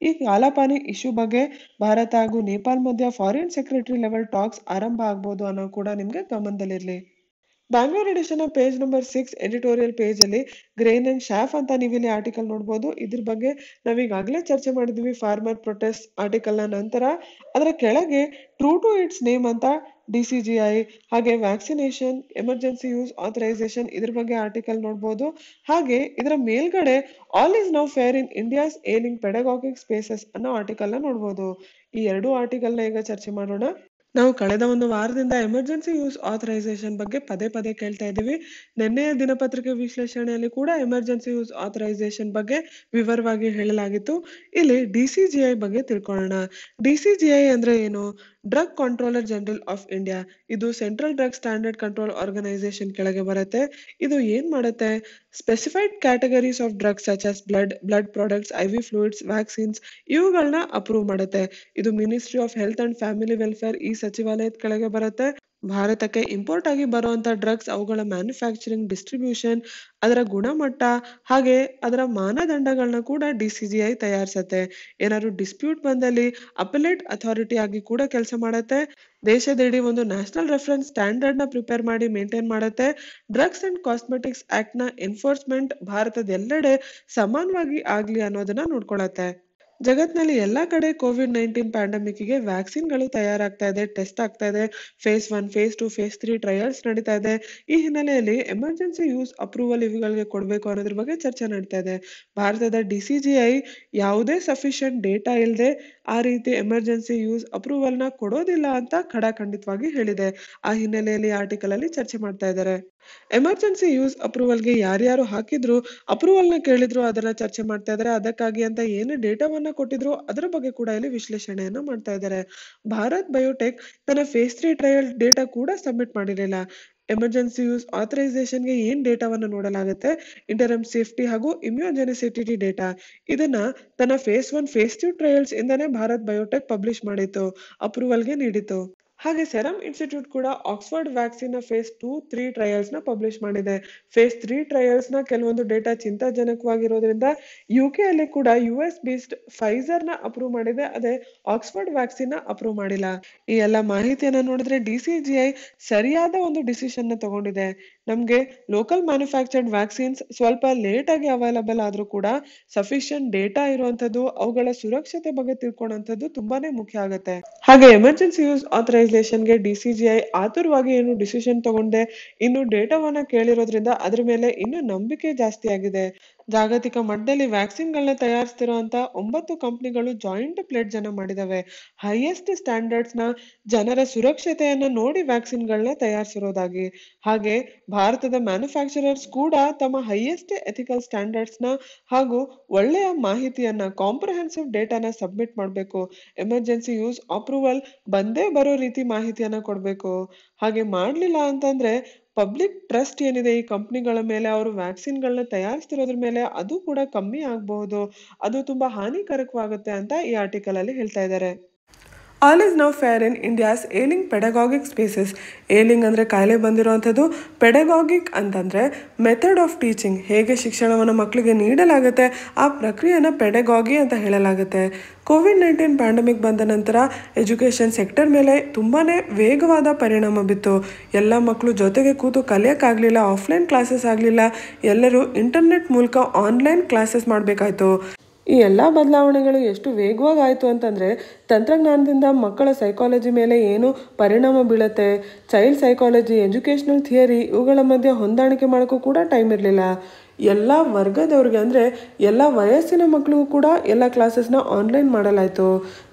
ಈ ಕಾಲಪಾನಿ ಇಶ್ಯೂ ಬಗ್ಗೆ ಭಾರತ ಹಾಗೂ ನೇಪಾಳ ಮಧ್ಯ ಫಾರಿನ್ ಸೆಕ್ರೆಟರಿ ಲೆವೆಲ್ ಟಾಕ್ಸ್ ಆರಂಭ ಆಗ್ಬೋದು ಅನ್ನೋ ಕೂಡ ನಿಮ್ಗೆ ಗಮನದಲ್ಲಿರ್ಲಿ. Bangalore edition page number 6 editorial page ಅಲ್ಲಿ ಗ್ರೇನ್ ಅಂಡ್ ಶಾಫ್ ಅಂತ ನೀವಿಲ್ಲಿ ಆರ್ಟಿಕಲ್ ನೋಡ್ಬೋದು. ಇದ್ರ ಬಗ್ಗೆ ನಾವೀಗಾಗಲೇ ಚರ್ಚೆ ಮಾಡಿದ್ವಿ ಫಾರ್ಮರ್ ಪ್ರೊಟೆಸ್ಟ್ ಆರ್ಟಿಕಲ್ ನ ನಂತರ. ಅದರ ಕೆಳಗೆ ಟ್ರೂ ಟು ಇಟ್ಸ್ ನೇಮ್ ಅಂತ DCGI ಹಾಗೆ ವ್ಯಾಕ್ಸಿನೇಷನ್ ಎಮರ್ಜೆನ್ಸಿ ಯೂಸ್ ಆಥರೈಸೇಷನ್ ಇದ್ರ ಬಗ್ಗೆ ಆರ್ಟಿಕಲ್ ನೋಡ್ಬೋದು. ಹಾಗೆ ಇದರ ಮೇಲ್ಗಡೆ all is now fair in India's ailing pedagogic spaces ಅನ್ನೋ ಆರ್ಟಿಕಲ್ ನ ನೋಡ್ಬೋದು. ಈ ಎರಡು ಆರ್ಟಿಕಲ್ ನ ಈಗ ಚರ್ಚೆ ಮಾಡೋಣ. ನಾವು ಕಳೆದ ಒಂದು ವಾರದಿಂದ ಎಮರ್ಜೆನ್ಸಿ ಯೂಸ್ ಆಥರೈಸೇಷನ್ ಬಗ್ಗೆ ಪದೇ ಪದೇ ಕೇಳ್ತಾ ಇದ್ದೀವಿ. ನಿನ್ನೆಯ ದಿನಪತ್ರಿಕೆ ವಿಶ್ಲೇಷಣೆಯಲ್ಲಿ ಕೂಡ ಎಮರ್ಜೆನ್ಸಿ ಯೂಸ್ ಆಥರೈಸೇಷನ್ ಬಗ್ಗೆ ವಿವರವಾಗಿ ಹೇಳಲಾಗಿತ್ತು. ಇಲ್ಲಿ DCGI ಬಗ್ಗೆ ತಿಳ್ಕೊಳ್ಳೋಣ. DCGI ಅಂದ್ರೆ ಏನು? Drug controller general of India. ಇದು central drug standard control organisation ಕೆಳಗೆ ಬರುತ್ತೆ. ಇದು ಏನ್ ಮಾಡುತ್ತೆ? Specified categories of drugs such as blood products, IV fluids, vaccines ಇವುಗಳನ್ನ ಅಪ್ರೂವ್ ಮಾಡುತ್ತೆ. ಇದು ministry of health and family welfare ಈ ಸಚಿವಾಲಯದ ಕೆಳಗೆ ಬರುತ್ತೆ. ಭಾರತಕ್ಕೆ ಇಂಪೋರ್ಟ್ ಆಗಿ ಬರುವಂತ ಡ್ರಗ್ಸ್, ಅವುಗಳ ಮ್ಯಾನುಫ್ಯಾಕ್ಚರಿಂಗ್, ಡಿಸ್ಟ್ರಿಬ್ಯೂಷನ್, ಅದರ ಗುಣಮಟ್ಟ ಹಾಗೆ ಅದರ ಮಾನದಂಡಗಳನ್ನ ಕೂಡ DCGI ತಯಾರಿಸುತ್ತೆ. ಏನಾದ್ರು ಡಿಸ್ಪ್ಯೂಟ್ ಬಂದಲ್ಲಿ ಅಪೆಲೇಟ್ ಅಥಾರಿಟಿ ಆಗಿ ಕೂಡ ಕೆಲಸ ಮಾಡುತ್ತೆ. ದೇಶದಿಡೀ ಒಂದು ನ್ಯಾಷನಲ್ ರೆಫರೆನ್ಸ್ ಸ್ಟ್ಯಾಂಡರ್ಡ್ ನ ಪ್ರಿಪೇರ್ ಮಾಡಿ ಮೇಂಟೈನ್ ಮಾಡುತ್ತೆ. ಡ್ರಗ್ಸ್ ಅಂಡ್ ಕಾಸ್ಮೆಟಿಕ್ಸ್ ಆಕ್ಟ್ ನ ಎನ್ಫೋರ್ಸ್ಮೆಂಟ್ ಭಾರತದ ಎಲ್ಲೆಡೆ ಸಮಾನವಾಗಿ ಆಗ್ಲಿ ಅನ್ನೋದನ್ನ ನೋಡ್ಕೊಳತ್ತೆ. ಜಗತ್ನಲ್ಲಿ ಎಲ್ಲಾ ಕಡೆ COVID-19 ಪ್ಯಾಂಡಮಿಕ್ಗೆ ವ್ಯಾಕ್ಸಿನ್ಗಳು ತಯಾರಾಗ್ತಾ ಇದೆ, ಟೆಸ್ಟ್ ಆಗ್ತಾ ಇದೆ. phase 1, phase 2, phase 3 ಟ್ರಯಲ್ಸ್ ನಡೀತಾ ಇದೆ. ಈ ಹಿನ್ನೆಲೆಯಲ್ಲಿ ಎಮರ್ಜೆನ್ಸಿ ಯೂಸ್ ಅಪ್ರೂವಲ್ ಇವುಗಳಿಗೆ ಕೊಡಬೇಕು ಅನ್ನೋದ್ರ ಬಗ್ಗೆ ಚರ್ಚೆ ನಡೀತಾ ಇದೆ. ಭಾರತದ DCGI ಯಾವುದೇ ಸಫಿಶಿಯಂಟ್ ಡೇಟಾ ಇಲ್ಲದೆ ಆ ರೀತಿ ಎಮರ್ಜೆನ್ಸಿ ಯೂಸ್ ಅಪ್ರೂವಲ್ ನ ಕೊಡೋದಿಲ್ಲ ಅಂತ ಖಡಾಖಂಡಿತವಾಗಿ ಹೇಳಿದೆ. ಆ ಹಿನ್ನೆಲೆಯಲ್ಲಿ ಆರ್ಟಿಕಲ್ ಅಲ್ಲಿ ಚರ್ಚೆ ಮಾಡ್ತಾ ಇದ್ದಾರೆ. ಎಮರ್ಜೆನ್ಸಿ ಯೂಸ್ ಅಪ್ರೂವಲ್ಗೆ ಯಾರ್ಯಾರು ಹಾಕಿದ್ರು, ಅಪ್ರೂವಲ್ ನ ಕೇಳಿದ್ರು ಅದನ್ನ ಚರ್ಚೆ ಮಾಡ್ತಾ ಇದ್ದಾರೆ. ಅದಕ್ಕಾಗಿ ಅಂತ ಏನು ಡೇಟಾವನ್ನ ಕೊಟ್ಟಿದ್ರು ಅದರ ಬಗ್ಗೆ ಕೂಡ ಇಲ್ಲಿ ವಿಶ್ಲೇಷಣೆಯನ್ನ ಮಾಡ್ತಾ ಇದ್ದಾರೆ. ಭಾರತ್ ಬಯೋಟೆಕ್ ತನ್ನ phase 3 ಟ್ರಯಲ್ ಡೇಟಾ ಕೂಡ ಸಬ್ಮಿಟ್ ಮಾಡಿರಲಿಲ್ಲ. ಎಮರ್ಜೆನ್ಸಿ ಯೂಸ್ ಆಥರೈಸೇಷನ್ಗೆ ಏನ್ ಡೇಟಾವನ್ನ ನೋಡಲಾಗುತ್ತೆ? ಇಂಟರಮ್ ಸೇಫ್ಟಿ ಹಾಗೂ ಇಮ್ಯುನೋಜೆನಿಸಿಟಿ ಡೇಟಾ. ಇದನ್ನ ತನ್ನ phase 1, phase 2 ಟ್ರಯಲ್ಸ್ ಇಂದಾನೆ ಭಾರತ್ ಬಯೋಟೆಕ್ ಪಬ್ಲಿಷ್ ಮಾಡಿತ್ತು, ಅಪ್ರೂವಲ್ಗೆ ನೀಡಿತು. ಹಾಗೆ ಸೆರಮ್ ಇನ್ಸ್ಟಿಟ್ಯೂಟ್ ಕೂಡ ಆಕ್ಸ್ಫರ್ಡ್ ವ್ಯಾಕ್ಸಿನ್ ನ phase 2, 3 ಟ್ರಯಲ್ಸ್ ನ ಪಬ್ಲಿಷ್ ಮಾಡಿದೆ. phase 3 ಟ್ರಯಲ್ಸ್ ನ ಕೆಲವೊಂದು ಡೇಟಾ ಚಿಂತಾಜನಕವಾಗಿರೋದ್ರಿಂದ UK ಅಲ್ಲಿ ಕೂಡ US ಬೇಸ್ಡ್ ಫೈಸರ್ ನ ಅಪ್ರೂವ್ ಮಾಡಿದೆ, ಅದೇ ಆಕ್ಸ್ಫರ್ಡ್ ವ್ಯಾಕ್ಸಿನ್ ನ ಅಪ್ರೂವ್ ಮಾಡಿಲ್ಲ. ಈ ಎಲ್ಲ ಮಾಹಿತಿಯನ್ನ ನೋಡಿದ್ರೆ DCGI ಸರಿಯಾದ ಒಂದು ಡಿಸಿಷನ್ ನ ತಗೊಂಡಿದೆ. ನಮ್ಗೆ ಲೋಕಲ್ ಮ್ಯಾನುಫ್ಯಾಕ್ಚರ್ಡ್ ವ್ಯಾಕ್ಸಿನ್ಸ್ ಸ್ವಲ್ಪ ಲೇಟ್ ಆಗಿ ಅವೈಲಬಲ್ ಆದ್ರೂ ಕೂಡ ಸಫಿಶಿಯಂಟ್ ಡೇಟಾ ಇರುವಂತದ್ದು, ಅವುಗಳ ಸುರಕ್ಷತೆ ಬಗ್ಗೆ ತಿಳ್ಕೊಳ್ಳುವಂತದ್ದು ತುಂಬಾನೇ ಮುಖ್ಯ ಆಗುತ್ತೆ. ಹಾಗೆ ಎಮರ್ಜೆನ್ಸಿ ಯೂಸ್ ಆಥರೈಸೇಷನ್ಗೆ DCGI ಆತುರವಾಗಿ ಏನು ಡಿಸಿಷನ್ ತಗೊಂಡೆ, ಇನ್ನು ಡೇಟಾವನ್ನ ಕೇಳಿರೋದ್ರಿಂದ ಅದ್ರ ಮೇಲೆ ಇನ್ನು ನಂಬಿಕೆ ಜಾಸ್ತಿ ಆಗಿದೆ. ಜಾಗತಿಕ ಮಟ್ಟದಲ್ಲಿ ವ್ಯಾಕ್ಸಿನ್ಗಳನ್ನ ತಯಾರಿಸ್ತಿರುವಂತ 9 ಕಂಪನಿಗಳು ಜಾಯಿಂಟ್ ಪ್ಲೆಡ್ಜ್ ಅನ್ನ ಮಾಡಿದವೆ. ಹೈಯೆಸ್ಟ್ ಸ್ಟ್ಯಾಂಡರ್ಡ್ಸ್ ನ ಜನರ ಸುರಕ್ಷತೆಯನ್ನ ನೋಡಿ ವ್ಯಾಕ್ಸಿನ್ಗಳನ್ನ ತಯಾರಿಸಿರೋದಾಗಿ. ಹಾಗೆ ಭಾರತದ ಮ್ಯಾನುಫ್ಯಾಕ್ಚರರ್ಸ್ ಕೂಡ ತಮ್ಮ ಹೈಯೆಸ್ಟ್ ಎಥಿಕಲ್ ಸ್ಟ್ಯಾಂಡರ್ಡ್ಸ್ ನ ಹಾಗೂ ಒಳ್ಳೆಯ ಮಾಹಿತಿಯನ್ನ, ಕಾಂಪ್ರಹೆನ್ಸಿವ್ ಡೇಟಾನ ಸಬ್ಮಿಟ್ ಮಾಡಬೇಕು. ಎಮರ್ಜೆನ್ಸಿ ಯೂಸ್ ಅಪ್ರೂವಲ್ ಬಂದೇ ಬರೋ ರೀತಿ ಮಾಹಿತಿಯನ್ನ ಕೊಡ್ಬೇಕು. ಹಾಗೆ ಮಾಡ್ಲಿಲ್ಲ ಅಂತಂದ್ರೆ ಪಬ್ಲಿಕ್ ಟ್ರಸ್ಟ್ ಏನಿದೆ ಈ ಕಂಪನಿಗಳ ಮೇಲೆ, ಅವರು ವ್ಯಾಕ್ಸಿನ್ಗಳನ್ನ ತಯಾರಿಸ್ತಿರೋದ್ರ ಮೇಲೆ, ಅದು ಕೂಡ ಕಮ್ಮಿ ಆಗಬಹುದು. ಅದು ತುಂಬಾ ಹಾನಿಕಾರಕವಾಗುತ್ತೆ ಅಂತ ಈ ಆರ್ಟಿಕಲ್ ಅಲ್ಲಿ ಹೇಳ್ತಾ ಇದ್ದಾರೆ. All is now fair in India's ailing pedagogic spaces. Ailing ಅಂದರೆ ಕಾಯಿಲೆ ಬಂದಿರುವಂಥದ್ದು, ಪೆಡಗಾಗಿಕ್ ಅಂತಂದರೆ ಮೆಥಡ್ ಆಫ್ ಟೀಚಿಂಗ್, ಹೇಗೆ ಶಿಕ್ಷಣವನ್ನು ಮಕ್ಕಳಿಗೆ ನೀಡಲಾಗುತ್ತೆ ಆ ಪ್ರಕ್ರಿಯೆನ ಪೆಡಗಾಗಿ ಅಂತ ಹೇಳಲಾಗುತ್ತೆ. COVID-19 ಪ್ಯಾಂಡಮಿಕ್ ಬಂದ ನಂತರ ಎಜುಕೇಷನ್ ಸೆಕ್ಟರ್ ಮೇಲೆ ತುಂಬಾ ವೇಗವಾದ ಪರಿಣಾಮ ಬಿತ್ತು. ಎಲ್ಲ ಮಕ್ಕಳು ಜೊತೆಗೆ ಕೂತು ಕಲಿಯೋಕ್ಕಾಗಲಿಲ್ಲ, ಆಫ್ಲೈನ್ ಕ್ಲಾಸಸ್ ಆಗಲಿಲ್ಲ, ಎಲ್ಲರೂ ಇಂಟರ್ನೆಟ್ ಮೂಲಕ ಆನ್ಲೈನ್ ಕ್ಲಾಸಸ್ ಮಾಡಬೇಕಾಯ್ತು. ಈ ಎಲ್ಲ ಬದಲಾವಣೆಗಳು ಎಷ್ಟು ವೇಗವಾಗಿ ಆಯಿತು ಅಂತಂದರೆ, ತಂತ್ರಜ್ಞಾನದಿಂದ ಮಕ್ಕಳ ಸೈಕಾಲಜಿ ಮೇಲೆ ಏನು ಪರಿಣಾಮ ಬೀಳುತ್ತೆ, ಚೈಲ್ಡ್ ಸೈಕಾಲಜಿ, ಎಜುಕೇಷನಲ್ ಥಿಯರಿ ಇವುಗಳ ಮಧ್ಯೆ ಹೊಂದಾಣಿಕೆ ಮಾಡೋಕ್ಕೂ ಕೂಡ ಟೈಮ್ ಇರಲಿಲ್ಲ. ಎಲ್ಲ ವರ್ಗದವ್ರಿಗೆ ಅಂದರೆ ಎಲ್ಲ ವಯಸ್ಸಿನ ಮಕ್ಕಳಿಗೂ ಕೂಡ ಎಲ್ಲ ಕ್ಲಾಸಸ್ನ ಆನ್ಲೈನ್ ಮಾಡಲಾಯಿತು.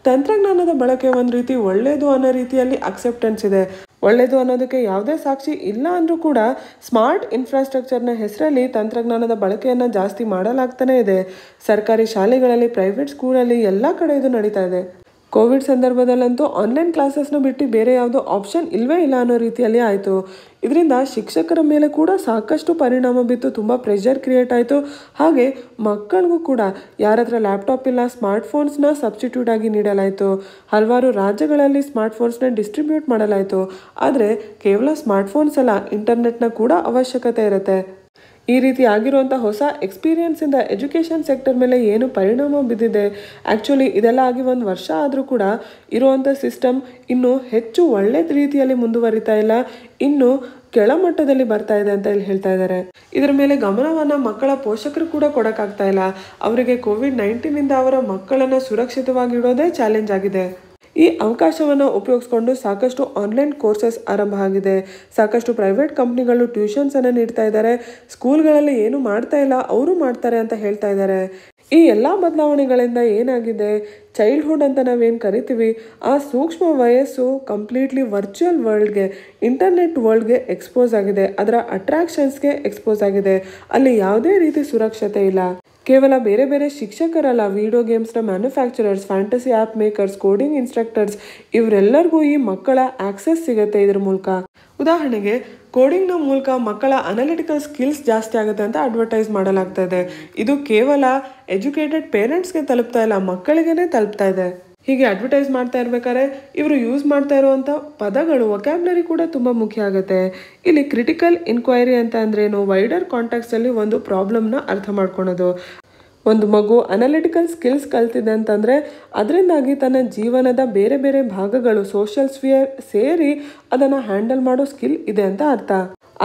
ತಂತ್ರಜ್ಞಾನದ ಬಳಕೆ ಒಂದು ರೀತಿ ಒಳ್ಳೆಯದು ಅನ್ನೋ ರೀತಿಯಲ್ಲಿ ಅಕ್ಸೆಪ್ಟೆನ್ಸ್ ಇದೆ. ಒಳ್ಳೆಯದು ಅನ್ನೋದಕ್ಕೆ ಯಾವುದೇ ಸಾಕ್ಷಿ ಇಲ್ಲ ಅಂದರೂ ಕೂಡ ಸ್ಮಾರ್ಟ್ ಇನ್ಫ್ರಾಸ್ಟ್ರಕ್ಚರ್ನ ಹೆಸರಲ್ಲಿ ತಂತ್ರಜ್ಞಾನದ ಬಳಕೆಯನ್ನು ಜಾಸ್ತಿ ಮಾಡಲಾಗ್ತಾನೇ ಇದೆ. ಸರ್ಕಾರಿ ಶಾಲೆಗಳಲ್ಲಿ, ಪ್ರೈವೇಟ್ ಸ್ಕೂಲಲ್ಲಿ ಎಲ್ಲ ಕಡೆ ಇದು ನಡೀತಾ ಇದೆ. ಕೋವಿಡ್ ಸಂದರ್ಭದಲ್ಲಂತೂ ಆನ್ಲೈನ್ ಕ್ಲಾಸಸ್ನ ಬಿಟ್ಟು ಬೇರೆ ಯಾವುದೋ ಆಪ್ಷನ್ ಇಲ್ಲವೇ ಇಲ್ಲ ಅನ್ನೋ ರೀತಿಯಲ್ಲಿ ಆಯಿತು. ಇದರಿಂದ ಶಿಕ್ಷಕರ ಮೇಲೆ ಕೂಡ ಸಾಕಷ್ಟು ಪರಿಣಾಮ ಬಿತ್ತು, ತುಂಬ ಪ್ರೆಷರ್ ಕ್ರಿಯೇಟ್ ಆಯಿತು. ಹಾಗೆ ಮಕ್ಕಳಿಗೂ ಕೂಡ ಯಾರ ಹತ್ರ ಲ್ಯಾಪ್ಟಾಪ್ ಇಲ್ಲ, ಸ್ಮಾರ್ಟ್ಫೋನ್ಸ್ನ ಸಬ್ಸ್ಟಿಟ್ಯೂಟ್ ಆಗಿ ನೀಡಲಾಯಿತು. ಹಲವಾರು ರಾಜ್ಯಗಳಲ್ಲಿ ಸ್ಮಾರ್ಟ್ಫೋನ್ಸ್ನ ಡಿಸ್ಟ್ರಿಬ್ಯೂಟ್ ಮಾಡಲಾಯಿತು. ಆದರೆ ಕೇವಲ ಸ್ಮಾರ್ಟ್ಫೋನ್ಸ್ ಅಲ್ಲ, ಇಂಟರ್ನೆಟ್ನ ಕೂಡ ಅವಶ್ಯಕತೆ ಇರುತ್ತೆ. ಈ ರೀತಿ ಆಗಿರುವಂಥ ಹೊಸ ಎಕ್ಸ್ಪೀರಿಯನ್ಸಿಂದ ಎಜುಕೇಷನ್ ಸೆಕ್ಟರ್ ಮೇಲೆ ಏನು ಪರಿಣಾಮ ಬಿದ್ದಿದೆ, ಆ್ಯಕ್ಚುಲಿ ಇದೆಲ್ಲ ಆಗಿ 1 ವರ್ಷ ಆದರೂ ಕೂಡ ಇರುವಂಥ ಸಿಸ್ಟಮ್ ಇನ್ನೂ ಹೆಚ್ಚು ಒಳ್ಳೆಯ ರೀತಿಯಲ್ಲಿ ಮುಂದುವರಿತಾ ಇಲ್ಲ, ಇನ್ನೂ ಕೆಳಮಟ್ಟದಲ್ಲಿ ಬರ್ತಾ ಇದೆ ಅಂತ ಇಲ್ಲಿ ಹೇಳ್ತಾ ಇದ್ದಾರೆ. ಇದರ ಮೇಲೆ ಗಮನವನ್ನು ಮಕ್ಕಳ ಪೋಷಕರು ಕೂಡ ಕೊಡೋಕ್ಕಾಗ್ತಾ ಇಲ್ಲ. ಅವರಿಗೆ COVID-19ಇಂದ ಅವರ ಮಕ್ಕಳನ್ನು ಸುರಕ್ಷಿತವಾಗಿ ಇಡೋದೇ ಚಾಲೆಂಜ್ ಆಗಿದೆ. ಈ ಅವಕಾಶವನ್ನು ಉಪಯೋಗಿಸ್ಕೊಂಡು ಸಾಕಷ್ಟು ಆನ್ಲೈನ್ ಕೋರ್ಸಸ್ ಆರಂಭ ಆಗಿದೆ. ಸಾಕಷ್ಟು ಪ್ರೈವೇಟ್ ಕಂಪ್ನಿಗಳು ಟ್ಯೂಷನ್ಸನ್ನು ನೀಡ್ತಾ ಇದ್ದಾರೆ. ಸ್ಕೂಲ್ಗಳಲ್ಲಿ ಏನು ಮಾಡ್ತಾ ಇಲ್ಲ, ಅವರು ಮಾಡ್ತಾರೆ ಅಂತ ಹೇಳ್ತಾ ಇದ್ದಾರೆ. ಈ ಎಲ್ಲ ಬದಲಾವಣೆಗಳಿಂದ ಏನಾಗಿದೆ, ಚೈಲ್ಡ್ಹುಡ್ ಅಂತ ನಾವೇನು ಕರಿತೀವಿ, ಆ ಸೂಕ್ಷ್ಮ ವಯಸ್ಸು ಕಂಪ್ಲೀಟ್ಲಿ ವರ್ಚುವಲ್ ವರ್ಲ್ಡ್ಗೆ, ಇಂಟರ್ನೆಟ್ ವರ್ಲ್ಡ್ಗೆ ಎಕ್ಸ್ಪೋಸ್ ಆಗಿದೆ. ಅದರ ಅಟ್ರಾಕ್ಷನ್ಸ್ಗೆ ಎಕ್ಸ್ಪೋಸ್ ಆಗಿದೆ. ಅಲ್ಲಿ ಯಾವುದೇ ರೀತಿ ಸುರಕ್ಷತೆ ಇಲ್ಲ. ಕೇವಲ ಬೇರೆ ಬೇರೆ ಶಿಕ್ಷಕರಲ್ಲ, ವಿಡಿಯೋ ಗೇಮ್ಸ್ನ manufacturers, fantasy app makers, coding instructors ಇವರೆಲ್ಲರಿಗೂ ಈ ಮಕ್ಕಳ ಆಕ್ಸೆಸ್ ಸಿಗುತ್ತೆ ಇದರ ಮೂಲಕ. ಉದಾಹರಣೆಗೆ ಕೋಡಿಂಗ್ನ ಮೂಲಕ ಮಕ್ಕಳ ಅನಾಲಿಟಿಕಲ್ ಸ್ಕಿಲ್ಸ್ ಜಾಸ್ತಿ ಆಗುತ್ತೆ ಅಂತ ಅಡ್ವರ್ಟೈಸ್ ಮಾಡಲಾಗ್ತಾ ಇದೆ. ಇದು ಕೇವಲ ಎಜುಕೇಟೆಡ್ ಪೇರೆಂಟ್ಸ್ಗೆ ತಲುಪ್ತಾ ಇಲ್ಲ, ಮಕ್ಕಳಿಗೇ ತಲುಪ್ತಾ ಇದೆ. ಹೀಗೆ ಅಡ್ವರ್ಟೈಸ್ ಮಾಡ್ತಾ ಇರ್ಬೇಕಾದ್ರೆ ಇವರು ಯೂಸ್ ಮಾಡ್ತಾ ಇರುವಂಥ ಪದಗಳು, ವೊಕ್ಯಾಬ್ಲರಿ ಕೂಡ ತುಂಬ ಮುಖ್ಯ ಆಗುತ್ತೆ. ಇಲ್ಲಿ ಕ್ರಿಟಿಕಲ್ ಇನ್ಕ್ವೈರಿ ಅಂತ ಅಂದ್ರೇನು, ವೈಡರ್ ಕಾಂಟ್ಯಾಕ್ಟ್ಸಲ್ಲಿ ಒಂದು ಪ್ರಾಬ್ಲಮ್ನ ಅರ್ಥ ಮಾಡ್ಕೊಳೋದು. ಒಂದು ಮಗು ಅನಾಲಿಟಿಕಲ್ ಸ್ಕಿಲ್ಸ್ ಕಲ್ತಿದೆ ಅಂತಂದರೆ ಅದರಿಂದಾಗಿ ತನ್ನ ಜೀವನದ ಬೇರೆ ಬೇರೆ ಭಾಗಗಳು, ಸೋಷಿಯಲ್ ಸ್ಫಿಯರ್ ಸೇರಿ ಅದನ್ನು ಹ್ಯಾಂಡಲ್ ಮಾಡೋ ಸ್ಕಿಲ್ ಇದೆ ಅಂತ ಅರ್ಥ.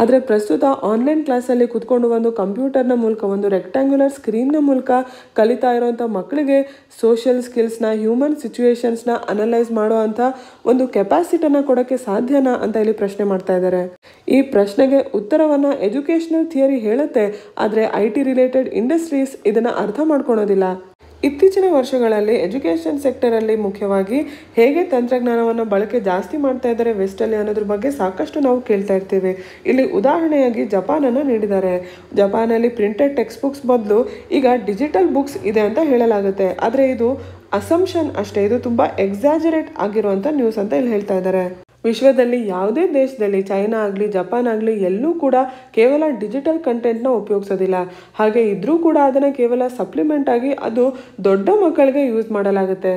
ಆದರೆ ಪ್ರಸ್ತುತ ಆನ್ಲೈನ್ ಕ್ಲಾಸಲ್ಲಿ ಕೂತ್ಕೊಂಡು ಒಂದು ಕಂಪ್ಯೂಟರ್ನ ಮೂಲಕ, ಒಂದು ರೆಕ್ಟ್ಯಾಂಗ್ಯುಲರ್ ಸ್ಕ್ರೀನ್ನ ಮೂಲಕ ಕಲಿತಾ ಇರೋವಂಥ ಮಕ್ಕಳಿಗೆ ಸೋಷಿಯಲ್ ಸ್ಕಿಲ್ಸ್ನ, ಹ್ಯೂಮನ್ ಸಿಚುವೇಶನ್ಸ್ನ ಅನಲೈಸ್ ಮಾಡೋ ಅಂಥ ಒಂದು ಕೆಪಾಸಿಟಿನ ಕೊಡೋಕ್ಕೆ ಸಾಧ್ಯನಾ ಅಂತ ಇಲ್ಲಿ ಪ್ರಶ್ನೆ ಮಾಡ್ತಾ ಇದ್ದಾರೆ. ಈ ಪ್ರಶ್ನೆಗೆ ಉತ್ತರವನ್ನು ಎಜುಕೇಷನಲ್ ಥಿಯರಿ ಹೇಳುತ್ತೆ, ಆದರೆ IT ರಿಲೇಟೆಡ್ ಇಂಡಸ್ಟ್ರೀಸ್ ಇದನ್ನು ಅರ್ಥ ಮಾಡ್ಕೊಳೋದಿಲ್ಲ. ಇತ್ತೀಚಿನ ವರ್ಷಗಳಲ್ಲಿ ಎಜುಕೇಷನ್ ಸೆಕ್ಟರಲ್ಲಿ ಮುಖ್ಯವಾಗಿ ಹೇಗೆ ತಂತ್ರಜ್ಞಾನವನ್ನು ಬಳಕೆ ಜಾಸ್ತಿ ಮಾಡ್ತಾ ಇದ್ದಾರೆ ವೆಸ್ಟಲ್ಲಿ ಅನ್ನೋದ್ರ ಬಗ್ಗೆ ಸಾಕಷ್ಟು ನಾವು ಕೇಳ್ತಾ ಇರ್ತೀವಿ. ಇಲ್ಲಿ ಉದಾಹರಣೆಯಾಗಿ ಜಪಾನನ್ನು ನೀಡಿದ್ದಾರೆ. ಜಪಾನಲ್ಲಿ ಪ್ರಿಂಟೆಡ್ ಟೆಕ್ಸ್ಟ್ ಬುಕ್ಸ್ ಬದಲು ಈಗ ಡಿಜಿಟಲ್ ಬುಕ್ಸ್ ಇದೆ ಅಂತ ಹೇಳಲಾಗುತ್ತೆ. ಆದರೆ ಇದು ಅಸಂಪ್ಷನ್ ಅಷ್ಟೇ, ಇದು ತುಂಬ ಎಕ್ಸಾಜರೇಟ್ ಆಗಿರುವಂಥ ನ್ಯೂಸ್ ಅಂತ ಇಲ್ಲಿ ಹೇಳ್ತಾ ಇದ್ದಾರೆ. ವಿಶ್ವದಲ್ಲಿ ಯಾವುದೇ ದೇಶದಲ್ಲಿ, ಚೈನಾ ಆಗಲಿ, ಜಪಾನ್ ಆಗಲಿ, ಎಲ್ಲೂ ಕೂಡ ಕೇವಲ ಡಿಜಿಟಲ್ ಕಂಟೆಂಟ್ನ ಉಪಯೋಗಿಸೋದಿಲ್ಲ. ಹಾಗೆ ಇದ್ರೂ ಕೂಡ ಅದನ್ನು ಕೇವಲ ಸಪ್ಲಿಮೆಂಟ್ ಆಗಿ ಅದು ದೊಡ್ಡ ಮಕ್ಕಳಿಗೆ ಯೂಸ್ ಮಾಡಲಾಗುತ್ತೆ.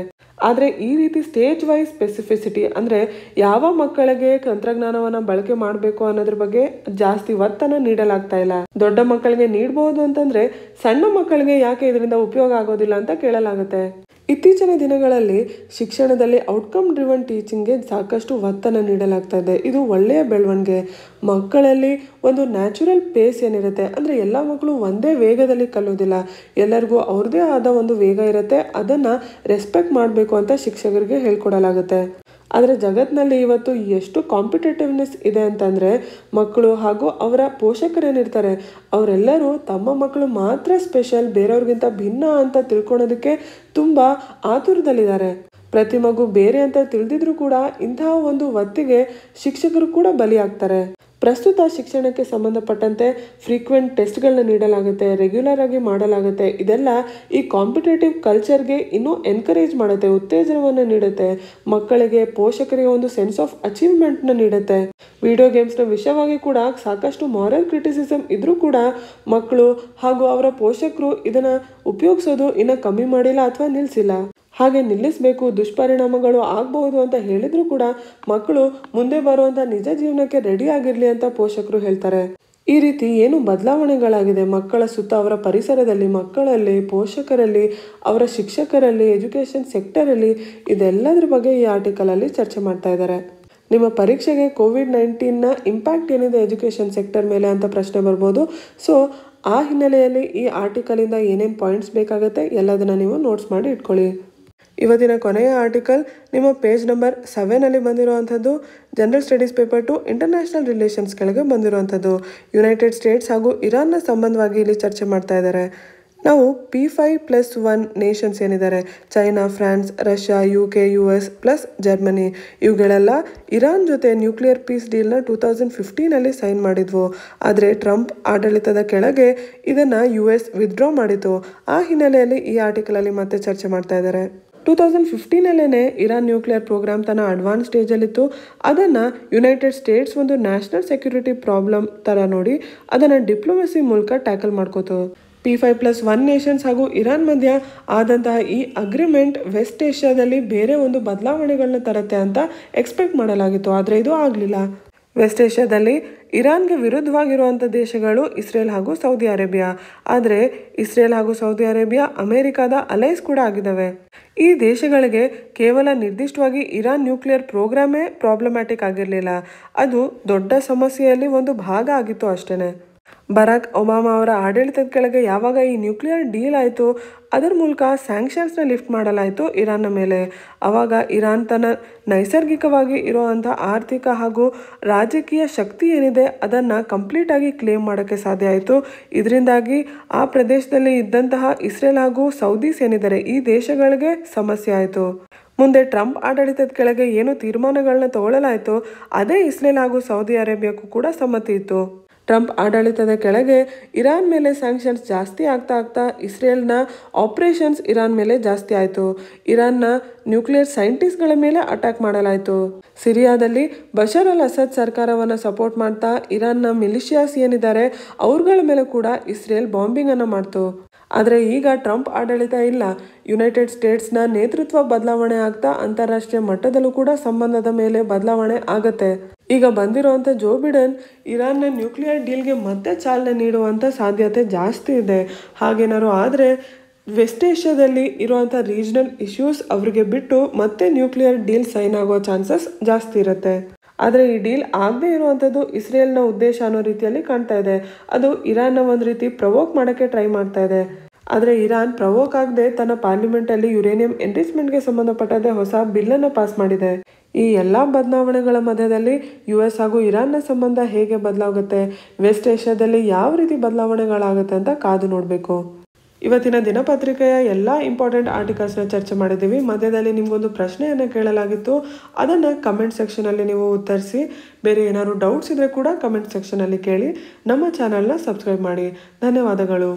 ಆದರೆ ಈ ರೀತಿ ಸ್ಟೇಜ್ ವೈಸ್ ಸ್ಪೆಸಿಫಿಸಿಟಿ, ಅಂದರೆ ಯಾವ ಮಕ್ಕಳಿಗೆ ತಂತ್ರಜ್ಞಾನವನ್ನು ಬಳಕೆ ಮಾಡಬೇಕು ಅನ್ನೋದ್ರ ಬಗ್ಗೆ ಜಾಸ್ತಿ ಒತ್ತನ್ನು ನೀಡಲಾಗ್ತಾ ಇಲ್ಲ. ದೊಡ್ಡ ಮಕ್ಕಳಿಗೆ ನೀಡಬಹುದು ಅಂತಂದರೆ ಸಣ್ಣ ಮಕ್ಕಳಿಗೆ ಯಾಕೆ ಇದರಿಂದ ಉಪಯೋಗ ಆಗೋದಿಲ್ಲ ಅಂತ ಕೇಳಲಾಗುತ್ತೆ. ಇತ್ತೀಚಿನ ದಿನಗಳಲ್ಲಿ ಶಿಕ್ಷಣದಲ್ಲಿ ಔಟ್ಕಮ್ ಡ್ರಿವನ್ ಟೀಚಿಂಗ್ಗೆ ಸಾಕಷ್ಟು ಒತ್ತನ್ನು ನೀಡಲಾಗ್ತಾ ಇದೆ. ಇದು ಒಳ್ಳೆಯ ಬೆಳವಣಿಗೆ. ಮಕ್ಕಳಲ್ಲಿ ಒಂದು ನ್ಯಾಚುರಲ್ ಪೇಸ್ ಏನಿರುತ್ತೆ, ಅಂದರೆ ಎಲ್ಲ ಮಕ್ಕಳು ಒಂದೇ ವೇಗದಲ್ಲಿ ಕಲಿಯೋದಿಲ್ಲ, ಎಲ್ಲರಿಗೂ ಅವ್ರದ್ದೇ ಆದ ಒಂದು ವೇಗ ಇರುತ್ತೆ. ಅದನ್ನು ರೆಸ್ಪೆಕ್ಟ್ ಮಾಡಬೇಕು ಅಂತ ಶಿಕ್ಷಕರಿಗೆ ಹೇಳ್ಕೊಡಲಾಗುತ್ತೆ. ಆದರೆ ಜಗತ್ತಿನಲ್ಲಿ ಇವತ್ತು ಎಷ್ಟು ಕಾಂಪಿಟೇಟಿವ್ನೆಸ್ ಇದೆ ಅಂತಂದರೆ ಮಕ್ಕಳು ಹಾಗೂ ಅವರ ಪೋಷಕರೇನಿರ್ತಾರೆ ಅವರೆಲ್ಲರೂ ತಮ್ಮ ಮಕ್ಕಳು ಮಾತ್ರ ಸ್ಪೆಷಲ್, ಬೇರೆಯವ್ರಿಗಿಂತ ಭಿನ್ನ ಅಂತ ತಿಳ್ಕೊಳೋದಕ್ಕೆ ತುಂಬ ಆತುರದಲ್ಲಿದ್ದಾರೆ. ಪ್ರತಿ ಮಗು ಬೇರೆ ಅಂತ ತಿಳಿದಿದ್ರೂ ಕೂಡ ಇಂತಹ ಒಂದು ಒತ್ತಿಗೆ ಶಿಕ್ಷಕರು ಕೂಡ ಬಲಿಯಾಗ್ತಾರೆ. ಪ್ರಸ್ತುತ ಶಿಕ್ಷಣಕ್ಕೆ ಸಂಬಂಧಪಟ್ಟಂತೆ ಫ್ರೀಕ್ವೆಂಟ್ ಟೆಸ್ಟ್ಗಳನ್ನ ನೀಡಲಾಗುತ್ತೆ, ರೆಗ್ಯುಲರ್ ಆಗಿ ಮಾಡಲಾಗುತ್ತೆ. ಇದೆಲ್ಲ ಈ ಕಾಂಪಿಟೇಟಿವ್ ಕಲ್ಚರ್ಗೆ ಇನ್ನೂ ಎನ್ಕರೇಜ್ ಮಾಡುತ್ತೆ, ಉತ್ತೇಜನವನ್ನು ನೀಡುತ್ತೆ. ಮಕ್ಕಳಿಗೆ, ಪೋಷಕರಿಗೆ ಒಂದು ಸೆನ್ಸ್ ಆಫ್ ಅಚೀವ್ಮೆಂಟ್ನ ನೀಡುತ್ತೆ. ವಿಡಿಯೋ ಗೇಮ್ಸ್ನ ವಿಷಯವಾಗಿ ಕೂಡ ಸಾಕಷ್ಟು ಮಾರಲ್ ಕ್ರಿಟಿಸಿಸಮ್ ಇದ್ರೂ ಕೂಡ ಮಕ್ಕಳು ಹಾಗೂ ಅವರ ಪೋಷಕರು ಇದನ್ನು ಉಪಯೋಗಿಸೋದು ಇನ್ನೂ ಕಮ್ಮಿ ಮಾಡಿಲ್ಲ ಅಥವಾ ನಿಲ್ಲಿಸಿಲ್ಲ. ಹಾಗೆ ನಿಲ್ಲಿಸಬೇಕು, ದುಷ್ಪರಿಣಾಮಗಳು ಆಗಬಹುದು ಅಂತ ಹೇಳಿದ್ರು ಕೂಡ ಮಕ್ಕಳು ಮುಂದೆ ಬರುವಂಥ ನಿಜ ಜೀವನಕ್ಕೆ ರೆಡಿ ಆಗಿರಲಿ ಅಂತ ಪೋಷಕರು ಹೇಳ್ತಾರೆ. ಈ ರೀತಿ ಏನು ಬದಲಾವಣೆಗಳಾಗಿದೆ ಮಕ್ಕಳ ಸುತ್ತ, ಅವರ ಪರಿಸರದಲ್ಲಿ, ಮಕ್ಕಳಲ್ಲಿ, ಪೋಷಕರಲ್ಲಿ, ಅವರ ಶಿಕ್ಷಕರಲ್ಲಿ, ಎಜುಕೇಷನ್ ಸೆಕ್ಟರಲ್ಲಿ, ಇದೆಲ್ಲದ್ರ ಬಗ್ಗೆ ಈ ಆರ್ಟಿಕಲಲ್ಲಿ ಚರ್ಚೆ ಮಾಡ್ತಾ ಇದ್ದಾರೆ. ನಿಮ್ಮ ಪರೀಕ್ಷೆಗೆ COVID-19ನ ಇಂಪ್ಯಾಕ್ಟ್ ಏನಿದೆ ಎಜುಕೇಷನ್ ಸೆಕ್ಟರ್ ಮೇಲೆ ಅಂತ ಪ್ರಶ್ನೆ ಬರ್ಬೋದು. ಸೊ ಆ ಹಿನ್ನೆಲೆಯಲ್ಲಿ ಈ ಆರ್ಟಿಕಲಿಂದ ಏನೇನು ಪಾಯಿಂಟ್ಸ್ ಬೇಕಾಗುತ್ತೆ ಎಲ್ಲದನ್ನು ನೀವು ನೋಟ್ಸ್ ಮಾಡಿ ಇಟ್ಕೊಳ್ಳಿ. ಇವತ್ತಿನ ಕೊನೆಯ ಆರ್ಟಿಕಲ್ ನಿಮ್ಮ ಪೇಜ್ ನಂಬರ್ 7 ಬಂದಿರುವಂಥದ್ದು. General studies paper 2 international relations ಕೆಳಗೆ ಬಂದಿರುವಂಥದ್ದು. ಯುನೈಟೆಡ್ ಸ್ಟೇಟ್ಸ್ ಹಾಗೂ ಇರಾನ್ನ ಸಂಬಂಧವಾಗಿ ಇಲ್ಲಿ ಚರ್ಚೆ ಮಾಡ್ತಾ ಇದ್ದಾರೆ. ನಾವು P5+1 ನೇಷನ್ಸ್ ಏನಿದ್ದಾರೆ, China, France, Russia, UK, US plus Germany, ಇವುಗಳೆಲ್ಲ ಇರಾನ್ ಜೊತೆ ನ್ಯೂಕ್ಲಿಯರ್ ಪೀಸ್ ಡೀಲ್ನ 2015 ಸೈನ್ ಮಾಡಿದ್ವು. ಆದರೆ ಟ್ರಂಪ್ ಆಡಳಿತದ ಕೆಳಗೆ ಇದನ್ನು US ವಿತ್ಡ್ರಾ ಮಾಡಿತು. ಆ ಹಿನ್ನೆಲೆಯಲ್ಲಿ ಈ ಆರ್ಟಿಕಲಲ್ಲಿ ಮತ್ತೆ ಚರ್ಚೆ ಮಾಡ್ತಾ ಇದ್ದಾರೆ. 2015 ಇರಾನ್ ನ್ಯೂಕ್ಲಿಯರ್ ಪ್ರೋಗ್ರಾಮ್ ತನ್ನ ಅಡ್ವಾನ್ಸ್ ಸ್ಟೇಜಲ್ಲಿತ್ತು. ಅದನ್ನು ಯುನೈಟೆಡ್ ಸ್ಟೇಟ್ಸ್ ಒಂದು ನ್ಯಾಷನಲ್ ಸೆಕ್ಯೂರಿಟಿ ಪ್ರಾಬ್ಲಮ್ ಥರ ನೋಡಿ ಅದನ್ನು ಡಿಪ್ಲೊಮೆಸಿ ಮೂಲಕ ಟ್ಯಾಕಲ್ ಮಾಡ್ಕೋತು. P5+1 ನೇಷನ್ಸ್ ಹಾಗೂ ಇರಾನ್ ಮಧ್ಯ ಆದಂತಹ ಈ ಅಗ್ರಿಮೆಂಟ್ ವೆಸ್ಟ್ ಏಷ್ಯಾದಲ್ಲಿ ಬೇರೆ ಒಂದು ಬದಲಾವಣೆಗಳನ್ನ ತರುತ್ತೆ ಅಂತ ಎಕ್ಸ್ಪೆಕ್ಟ್ ಮಾಡಲಾಗಿತ್ತು. ಆದರೆ ಇದು ಆಗಲಿಲ್ಲ. ವೆಸ್ಟ್ ಏಷ್ಯಾದಲ್ಲಿ ಇರಾನ್ಗೆ ವಿರುದ್ಧವಾಗಿರುವಂಥ ದೇಶಗಳು ಇಸ್ರೇಲ್ ಹಾಗೂ ಸೌದಿ ಅರೇಬಿಯಾ. ಆದರೆ ಇಸ್ರೇಲ್ ಹಾಗೂ ಸೌದಿ ಅರೇಬಿಯಾ ಅಮೆರಿಕಾದ ಅಲೈಸ್ ಕೂಡ ಆಗಿದ್ದಾವೆ. ಈ ದೇಶಗಳಿಗೆ ಕೇವಲ ನಿರ್ದಿಷ್ಟವಾಗಿ ಇರಾನ್ ನ್ಯೂಕ್ಲಿಯರ್ ಪ್ರೋಗ್ರಾಮೇ ಪ್ರಾಬ್ಲಮ್ಯಾಟಿಕ್ ಆಗಿರಲಿಲ್ಲ, ಅದು ದೊಡ್ಡ ಸಮಸ್ಯೆಯಲ್ಲಿ ಒಂದು ಭಾಗ ಆಗಿತ್ತು ಅಷ್ಟೇ. ಬರಾಕ್ ಒಬಾಮಾ ಅವರ ಆಡಳಿತದ ಕೆಳಗೆ ಯಾವಾಗ ಈ ನ್ಯೂಕ್ಲಿಯರ್ ಡೀಲ್ ಆಯಿತು, ಅದರ ಮೂಲಕ ಸ್ಯಾಂಕ್ಷನ್ಸ್ನ ಲಿಫ್ಟ್ ಮಾಡಲಾಯಿತು ಇರಾನ್ನ ಮೇಲೆ. ಆವಾಗ ಇರಾನ್ ತನ್ನ ನೈಸರ್ಗಿಕವಾಗಿ ಇರುವಂಥ ಆರ್ಥಿಕ ಹಾಗೂ ರಾಜಕೀಯ ಶಕ್ತಿ ಏನಿದೆ ಅದನ್ನು ಕಂಪ್ಲೀಟಾಗಿ ಕ್ಲೇಮ್ ಮಾಡೋಕ್ಕೆ ಸಾಧ್ಯ ಆಯಿತು. ಇದರಿಂದಾಗಿ ಆ ಪ್ರದೇಶದಲ್ಲಿ ಇದ್ದಂತಹ ಇಸ್ರೇಲ್ ಹಾಗೂ ಸೌದೀಸ್ ಏನಿದ್ದಾರೆ ಈ ದೇಶಗಳಿಗೆ ಸಮಸ್ಯೆ ಆಯಿತು. ಮುಂದೆ ಟ್ರಂಪ್ ಆಡಳಿತದ ಕೆಳಗೆ ಏನು ತೀರ್ಮಾನಗಳನ್ನ ತಗೊಳ್ಳಲಾಯಿತು ಅದೇ ಇಸ್ರೇಲ್ ಹಾಗೂ ಸೌದಿ ಅರೇಬಿಯಾಕ್ಕೂ ಕೂಡ ಸಮ್ಮತಿ ಇತ್ತು. ಟ್ರಂಪ್ ಆಡಳಿತದ ಕೆಳಗೆ ಇರಾನ್ ಮೇಲೆ ಸ್ಯಾಂಕ್ಷನ್ಸ್ ಜಾಸ್ತಿ ಆಗ್ತಾ ಇಸ್ರೇಲ್ನ ಆಪರೇಷನ್ಸ್ ಇರಾನ್ ಮೇಲೆ ಜಾಸ್ತಿ ಆಯಿತು. ಇರಾನ್ನ ನ್ಯೂಕ್ಲಿಯರ್ ಸೈಂಟಿಸ್ಟ್ಗಳ ಮೇಲೆ ಅಟ್ಯಾಕ್ ಮಾಡಲಾಯಿತು. ಸಿರಿಯಾದಲ್ಲಿ ಬಶರ್ ಅಲ್ ಅಸದ್ ಸರ್ಕಾರವನ್ನು ಸಪೋರ್ಟ್ ಮಾಡ್ತಾ ಇರಾನ್ನ ಮಿಲಿಷಿಯಾಸ್ ಏನಿದ್ದಾರೆ ಅವ್ರಗಳ ಮೇಲೆ ಕೂಡ ಇಸ್ರೇಲ್ ಬಾಂಬಿಂಗನ್ನು ಮಾಡ್ತು. ಆದರೆ ಈಗ ಟ್ರಂಪ್ ಆಡಳಿತ ಇಲ್ಲ. ಯುನೈಟೆಡ್ ಸ್ಟೇಟ್ಸ್ನ ನೇತೃತ್ವ ಬದಲಾವಣೆ ಆಗ್ತಾ ಅಂತಾರಾಷ್ಟ್ರೀಯ ಮಟ್ಟದಲ್ಲೂ ಕೂಡ ಸಂಬಂಧದ ಮೇಲೆ ಬದಲಾವಣೆ ಆಗತ್ತೆ. ಈಗ ಬಂದಿರುವಂಥ ಜೋ ಬಿಡೆನ್ ಇರಾನ್ನ ನ್ಯೂಕ್ಲಿಯರ್ ಡೀಲ್ಗೆ ಮತ್ತೆ ಚಾಲನೆ ನೀಡುವಂಥ ಸಾಧ್ಯತೆ ಜಾಸ್ತಿ ಇದೆ. ಹಾಗೇನಾದ್ರು ಆದರೆ ವೆಸ್ಟ್ ಏಷ್ಯಾದಲ್ಲಿ ಇರುವಂಥ ರೀಜನಲ್ ಇಶ್ಯೂಸ್ ಅವರಿಗೆ ಬಿಟ್ಟು ಮತ್ತೆ ನ್ಯೂಕ್ಲಿಯರ್ ಡೀಲ್ ಸೈನ್ ಆಗೋ ಚಾನ್ಸಸ್ ಜಾಸ್ತಿ ಇರುತ್ತೆ. ಆದರೆ ಈ ಡೀಲ್ ಆಗದೆ ಇರುವಂಥದ್ದು ಇಸ್ರೇಲ್ನ ಉದ್ದೇಶ ಅನ್ನೋ ರೀತಿಯಲ್ಲಿ ಕಾಣ್ತಾ ಇದೆ. ಅದು ಇರಾನ್ನ ಒಂದು ರೀತಿ ಪ್ರವೋಕ್ ಮಾಡೋಕ್ಕೆ ಟ್ರೈ ಮಾಡ್ತಾ ಇದೆ. ಆದರೆ ಇರಾನ್ ಪ್ರವೋಕ್ ಆಗದೆ ತನ್ನ ಪಾರ್ಲಿಮೆಂಟಲ್ಲಿ ಯುರೇನಿಯಂ ಎನ್ರಿಚ್ಮೆಂಟ್ಗೆ ಸಂಬಂಧಪಟ್ಟಂತೆ ಹೊಸ ಬಿಲ್ಲನ್ನು ಪಾಸ್ ಮಾಡಿದೆ. ಈ ಎಲ್ಲ ಬದಲಾವಣೆಗಳ ಮಧ್ಯದಲ್ಲಿ US ಹಾಗೂ ಇರಾನ್ನ ಸಂಬಂಧ ಹೇಗೆ ಬದಲಾಗುತ್ತೆ, ವೆಸ್ಟ್ ಏಷ್ಯಾದಲ್ಲಿ ಯಾವ ರೀತಿ ಬದಲಾವಣೆಗಳಾಗುತ್ತೆ ಅಂತ ಕಾದು ನೋಡಬೇಕು. ಇವತ್ತಿನ ದಿನಪತ್ರಿಕೆಯ ಎಲ್ಲ ಇಂಪಾರ್ಟೆಂಟ್ ಆರ್ಟಿಕಲ್ಸ್ನ ಚರ್ಚೆ ಮಾಡಿದ್ದೀವಿ. ಮಧ್ಯದಲ್ಲಿ ನಿಮಗೊಂದು ಪ್ರಶ್ನೆಯನ್ನು ಕೇಳಲಾಗಿತ್ತು, ಅದನ್ನು ಕಮೆಂಟ್ ಸೆಕ್ಷನಲ್ಲಿ ನೀವು ಉತ್ತರಿಸಿ. ಬೇರೆ ಏನಾದ್ರು ಡೌಟ್ಸ್ ಇದ್ದರೆ ಕೂಡ ಕಮೆಂಟ್ ಸೆಕ್ಷನಲ್ಲಿ ಕೇಳಿ. ನಮ್ಮ ಚಾನಲ್ನ ಸಬ್ಸ್ಕ್ರೈಬ್ ಮಾಡಿ. ಧನ್ಯವಾದಗಳು.